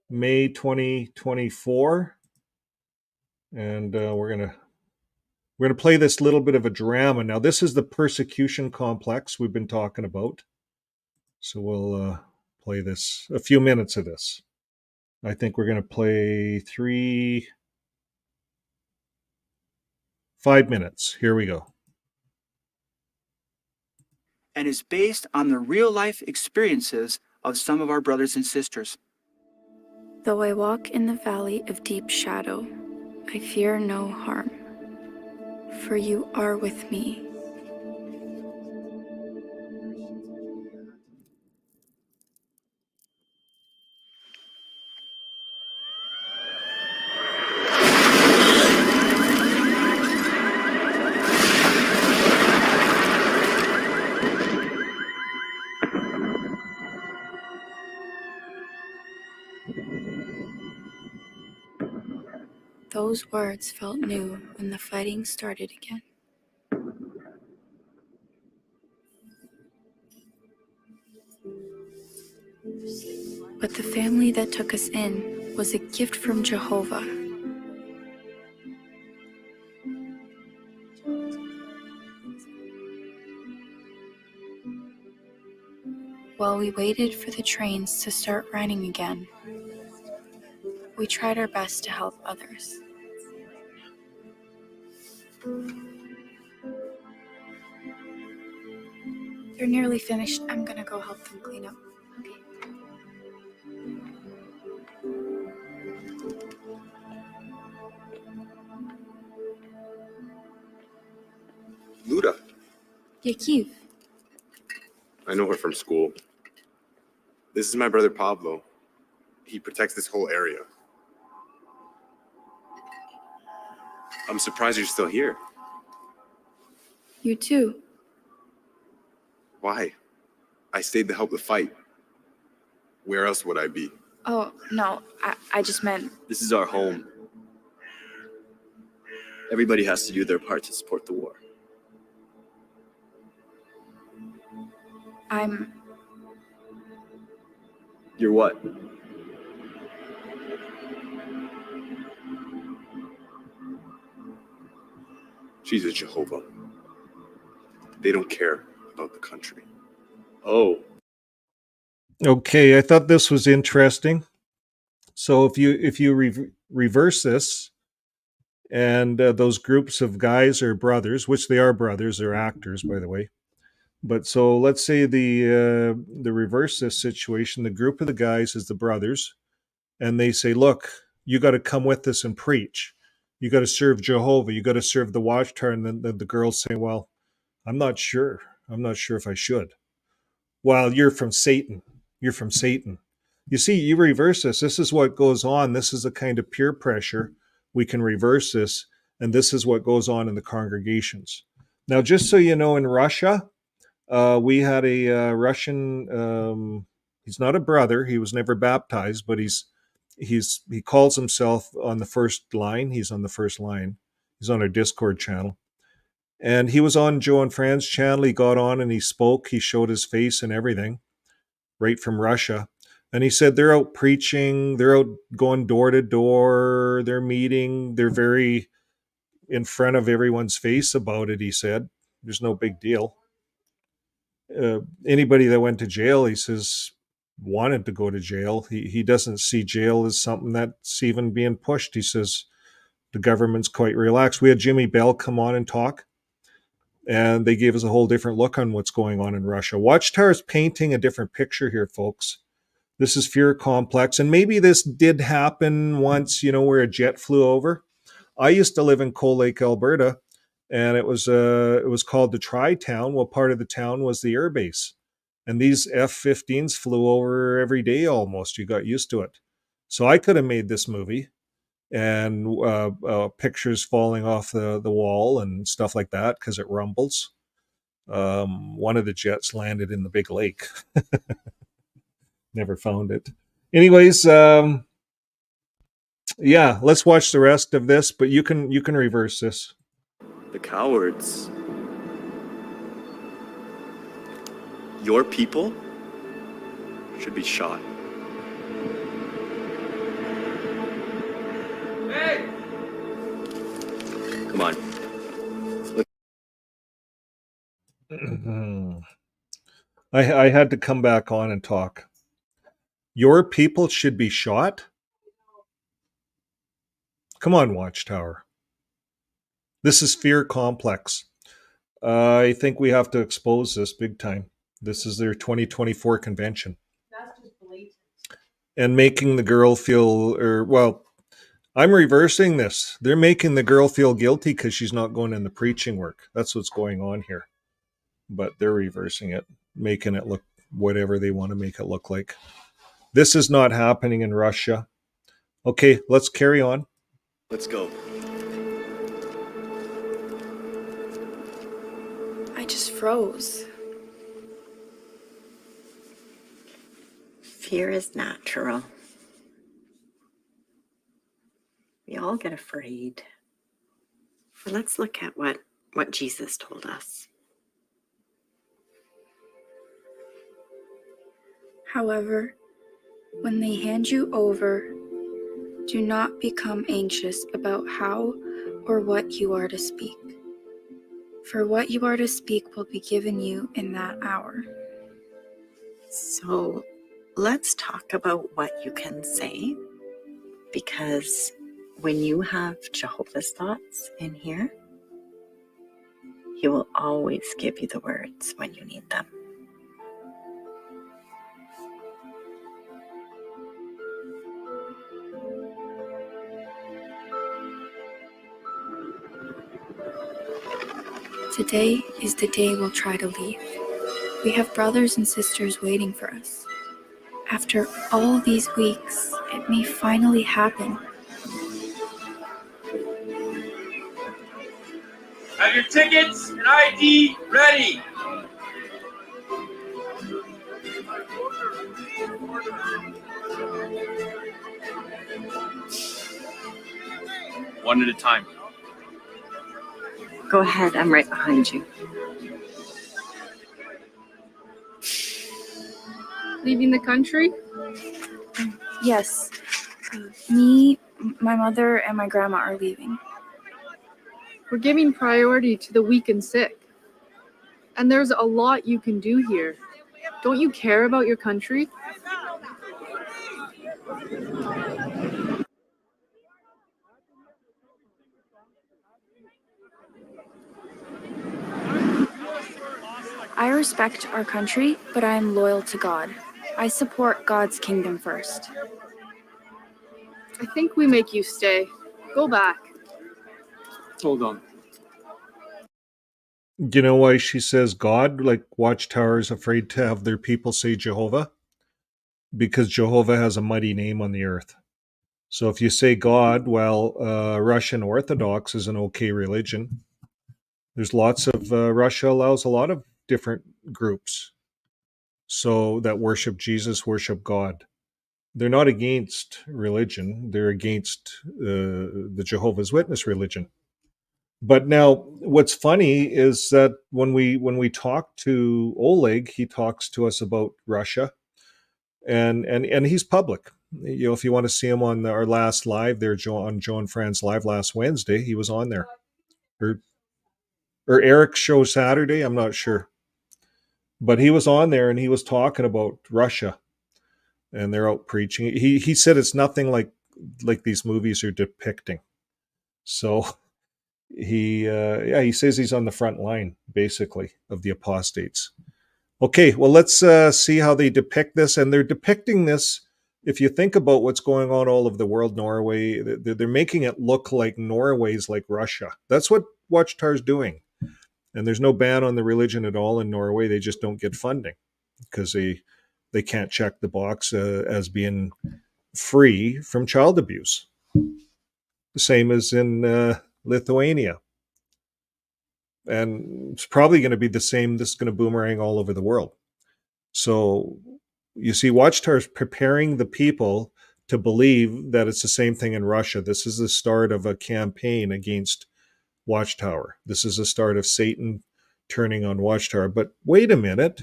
May 2024. And we're gonna play this little bit of a drama. Now, this is the persecution complex we've been talking about. So we'll play this, a few minutes of this. I think we're gonna play 5 minutes. Here we go. And is based on the real-life experiences of some of our brothers and sisters. Though I walk in the valley of deep shadow, I fear no harm, for you are with me. Those words felt new when the fighting started again. But the family that took us in was a gift from Jehovah. While we waited for the trains to start running again, we tried our best to help others. They're nearly finished. I'm gonna go help them clean up. Okay. Luda. Yakiv. I know her from school. This is my brother Pablo. He protects this whole area. I'm surprised you're still here. You too. Why? I stayed to help the fight. Where else would I be? Oh, no, I just meant... This is our home. Everybody has to do their part to support the war. You're what? She's a Jehovah. They don't care about the country. Oh. Okay, I thought this was interesting. So if you reverse this, and those groups of guys are brothers, which they are brothers, they're actors, by the way. But so let's say the reverse this situation, the group of the guys is the brothers, and they say, look, you got to come with us and preach. You got to serve Jehovah. You got to serve the Watchtower. And then the girls say, well, I'm not sure. I'm not sure if I should. Well, you're from Satan. You're from Satan. You see, you reverse this. This is what goes on. This is the kind of peer pressure. We can reverse this. And this is what goes on in the congregations. Now, just so you know, in Russia, we had a Russian, he's not a brother. He was never baptized, but he calls himself on the first line. He's on the first line. He's on our Discord channel. And he was on Joe and Fran's channel. He got on and he spoke. He showed his face and everything, right from Russia. And he said they're out preaching. They're out going door to door. They're meeting. They're very in front of everyone's face about it, he said. There's no big deal. Anybody that went to jail, he says, wanted to go to jail. He doesn't see jail as something that's even being pushed. He says the government's quite relaxed. We had Jimmy Bell come on and talk, and they gave us a whole different look on what's going on in Russia. Watchtower is painting a different picture here, folks. This is fear complex, and maybe this did happen once, where a jet flew over. I used to live in Cold Lake, Alberta, and it was called the Tri-Town. Well, part of the town was the air base. and these F-15s flew over every day almost. You got used to it. So I could have made this movie, and pictures falling off the wall and stuff like that because it rumbles. One of the jets landed in the big lake. Never found it. Anyways, yeah, let's watch the rest of this, but you can reverse this. The cowards. Your people should be shot. Hey! Come on. I had to come back on and talk. Your people should be shot? Come on, Watchtower. This is fear complex. I think we have to expose this big time. This is their 2024 convention. That's just blatant. And making the girl feel, I'm reversing this. They're making the girl feel guilty because she's not going in the preaching work. That's what's going on here. But they're reversing it, making it look whatever they want to make it look like. This is not happening in Russia. Okay, let's carry on. Let's go. I just froze. Fear is natural. We all get afraid. But let's look at what Jesus told us. However, when they hand you over, do not become anxious about how or what you are to speak. For what you are to speak will be given you in that hour. So let's talk about what you can say, because when you have Jehovah's thoughts in here, he will always give you the words when you need them. Today is the day we'll try to leave. We have brothers and sisters waiting for us. After all these weeks, it may finally happen. Have your tickets and ID ready. One at a time. Go ahead, I'm right behind you. Leaving the country? Yes. Me, my mother, and my grandma are leaving. We're giving priority to the weak and sick. And there's a lot you can do here. Don't you care about your country? I respect our country, but I am loyal to God. I support God's kingdom first. I think we make you stay. Go back. Hold on. Do you know why she says God? Like Watchtower is afraid to have their people say Jehovah? Because Jehovah has a mighty name on the earth. So if you say God, well, Russian Orthodox is an okay religion. There's lots of, Russia allows a lot of different groups so that worship Jesus, worship God. They're not against religion. They're against the Jehovah's Witness religion. But now what's funny is that when we talk to Oleg, he talks to us about Russia, and he's public. You know, if you want to see him on our last live there, on Joe and Fran's live last Wednesday, he was on there. Or Eric's show Saturday, I'm not sure. But he was on there and he was talking about Russia, and they're out preaching. He said it's nothing like these movies are depicting. So he says he's on the front line, basically, of the apostates. Okay, well, let's see how they depict this. And they're depicting this, if you think about what's going on all over the world, Norway, they're making it look like Norway's like Russia. That's what Watchtower's doing. And there's no ban on the religion at all in Norway. They just don't get funding. because they can't check the box as being free from child abuse. The same as in Lithuania. And it's probably going to be the same. This is going to boomerang all over the world. So you see, Watchtower is preparing the people to believe that it's the same thing in Russia. This is the start of a campaign against Watchtower. This is the start of Satan turning on Watchtower. But wait a minute.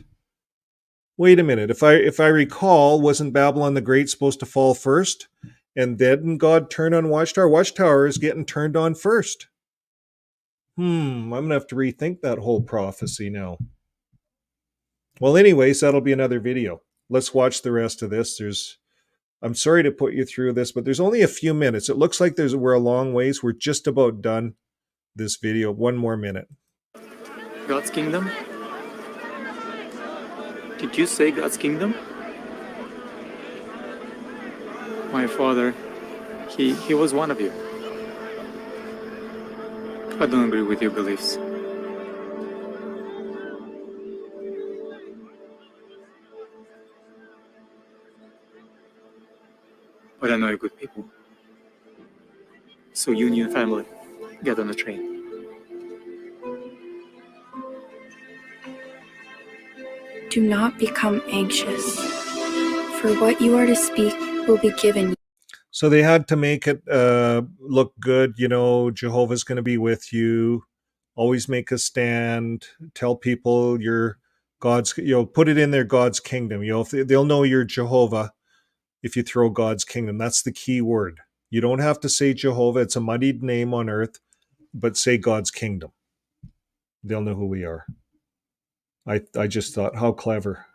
If I recall, wasn't Babylon the Great supposed to fall first? And then God turned on Watchtower? Watchtower is getting turned on first. I'm going to have to rethink that whole prophecy now. Well, anyways, that'll be another video. Let's watch the rest of this. I'm sorry to put you through this, but there's only a few minutes. It looks like we're a long ways. We're just about done this video. One more minute. God's kingdom? Did you say God's kingdom? My father, he was one of you. I don't agree with your beliefs. But I know you're good people. So you and your family, get on the train. Do not become anxious, for what you are to speak will be given you. So they had to make it look good. You know, Jehovah's going to be with you. Always make a stand. Tell people you're God's, put it in there, God's kingdom. They'll know you're Jehovah if you throw God's kingdom. That's the key word. You don't have to say Jehovah. It's a muddied name on earth, but say God's kingdom. They'll know who we are. I just thought, how clever.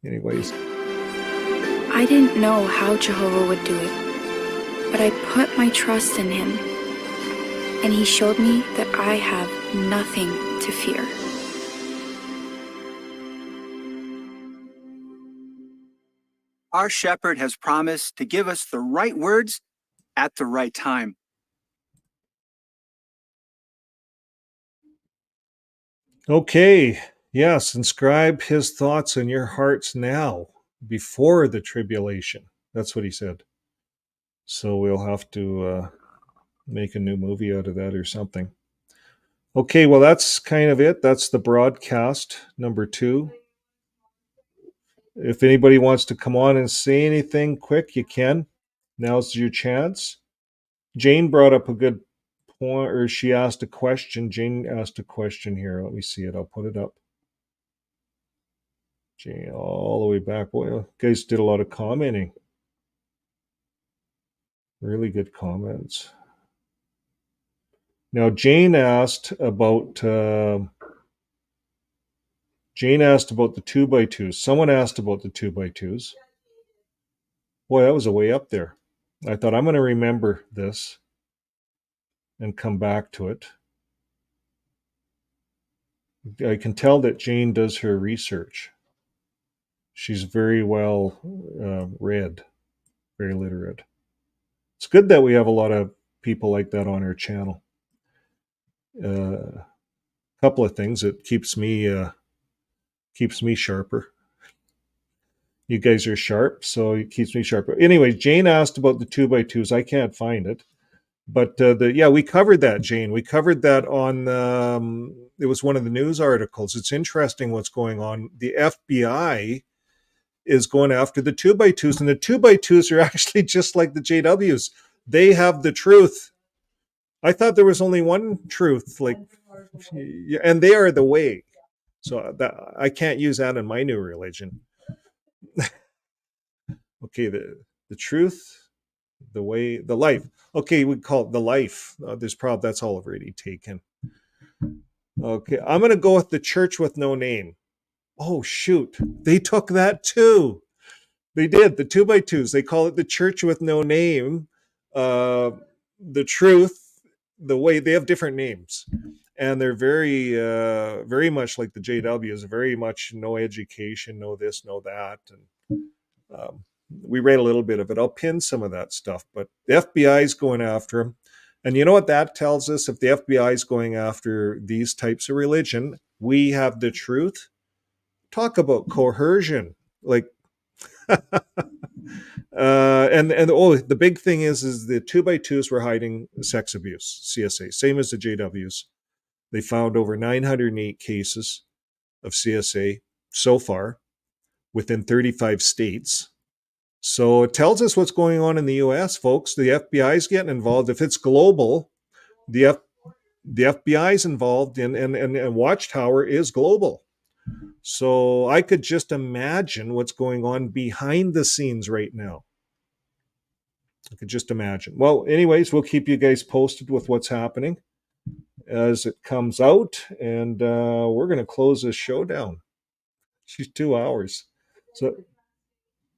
Anyways. I didn't know how Jehovah would do it, but I put my trust in him, and he showed me that I have nothing to fear. Our shepherd has promised to give us the right words at the right time. Okay, yes, inscribe his thoughts in your hearts now, before the tribulation. That's what he said. So we'll have to make a new movie out of that or something. Okay, well, that's kind of it. That's the broadcast number 2. If anybody wants to come on and say anything quick, you can. Now's your chance. Jane brought up a good point, or she asked a question. Jane asked a question here. Let me see it. I'll put it up. Jane, all the way back. Boy, you guys did a lot of commenting. Really good comments. Now, Jane asked about the 2x2s. Someone asked about the 2x2s. Boy, that was a way up there. I thought, I'm going to remember this and come back to it. I can tell that Jane does her research. She's very well read, very literate. It's good that we have a lot of people like that on our channel. A couple of things. It keeps me sharper. You guys are sharp, so it keeps me sharper. Anyway, Jane asked about the 2x2s. I can't find it. But we covered that, Jane. We covered that on, it was one of the news articles. It's interesting what's going on. The FBI is going after the 2x2s, and the 2x2s are actually just like the JWs. They have the truth. I thought there was only one truth, and they are the way. So that I can't use that in my new religion. Okay, the truth, the way, the life. Okay, we call it the life. That's already taken. Okay, I'm going to go with the church with no name. Oh, shoot. They took that too. They did. The 2x2s. They call it the church with no name. The truth, the way. They have different names. And they're very, very much like the JWs. Very much no education, no this, no that. And we read a little bit of it. I'll pin some of that stuff. But the FBI is going after them. And you know what that tells us? If the FBI is going after these types of religion, we have the truth Talk about coercion. Like, the big thing is the 2x2s were hiding sex abuse, CSA, same as the JWs. They found over 908 cases of CSA so far within 35 states. So it tells us what's going on in the US, folks. The FBI is getting involved. If it's global, the FBI is involved, and Watchtower is global. So I could just imagine what's going on behind the scenes right now. I could just imagine. Well, anyways, we'll keep you guys posted with what's happening as it comes out, and we're going to close this show down. She's 2 hours. So,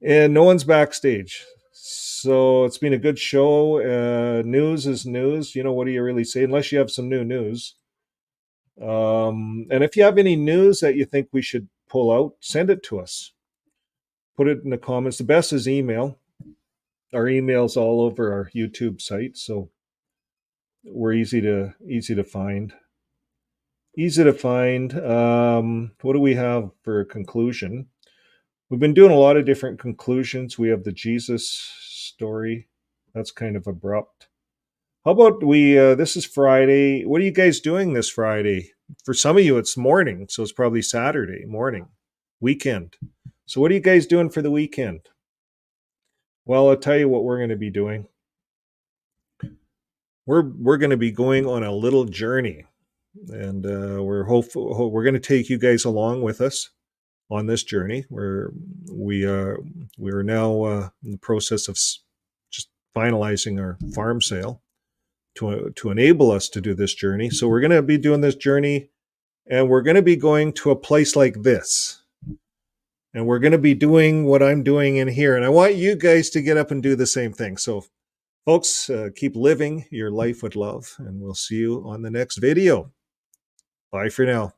and no one's backstage. So it's been a good show. News is news. You know, what do you really say? Unless you have some new news. And if you have any news that you think we should pull out, send it to us. Put it in the comments. The best is email. Our email's all over our YouTube site, so we're easy to find. Easy to find. What do we have for a conclusion? We've been doing a lot of different conclusions. We have the Jesus story. That's kind of abrupt. How about this is Friday. What are you guys doing this Friday? For some of you, it's morning, so it's probably Saturday morning, weekend. So what are you guys doing for the weekend? Well, I'll tell you what we're going to be doing. We're going to be going on a little journey, and we're going to take you guys along with us on this journey. We are now in the process of just finalizing our farm sale to enable us to do this journey. So we're going to be doing this journey, and we're going to be going to a place like this. And we're going to be doing what I'm doing in here. And I want you guys to get up and do the same thing. So, folks, keep living your life with love, and we'll see you on the next video. Bye for now.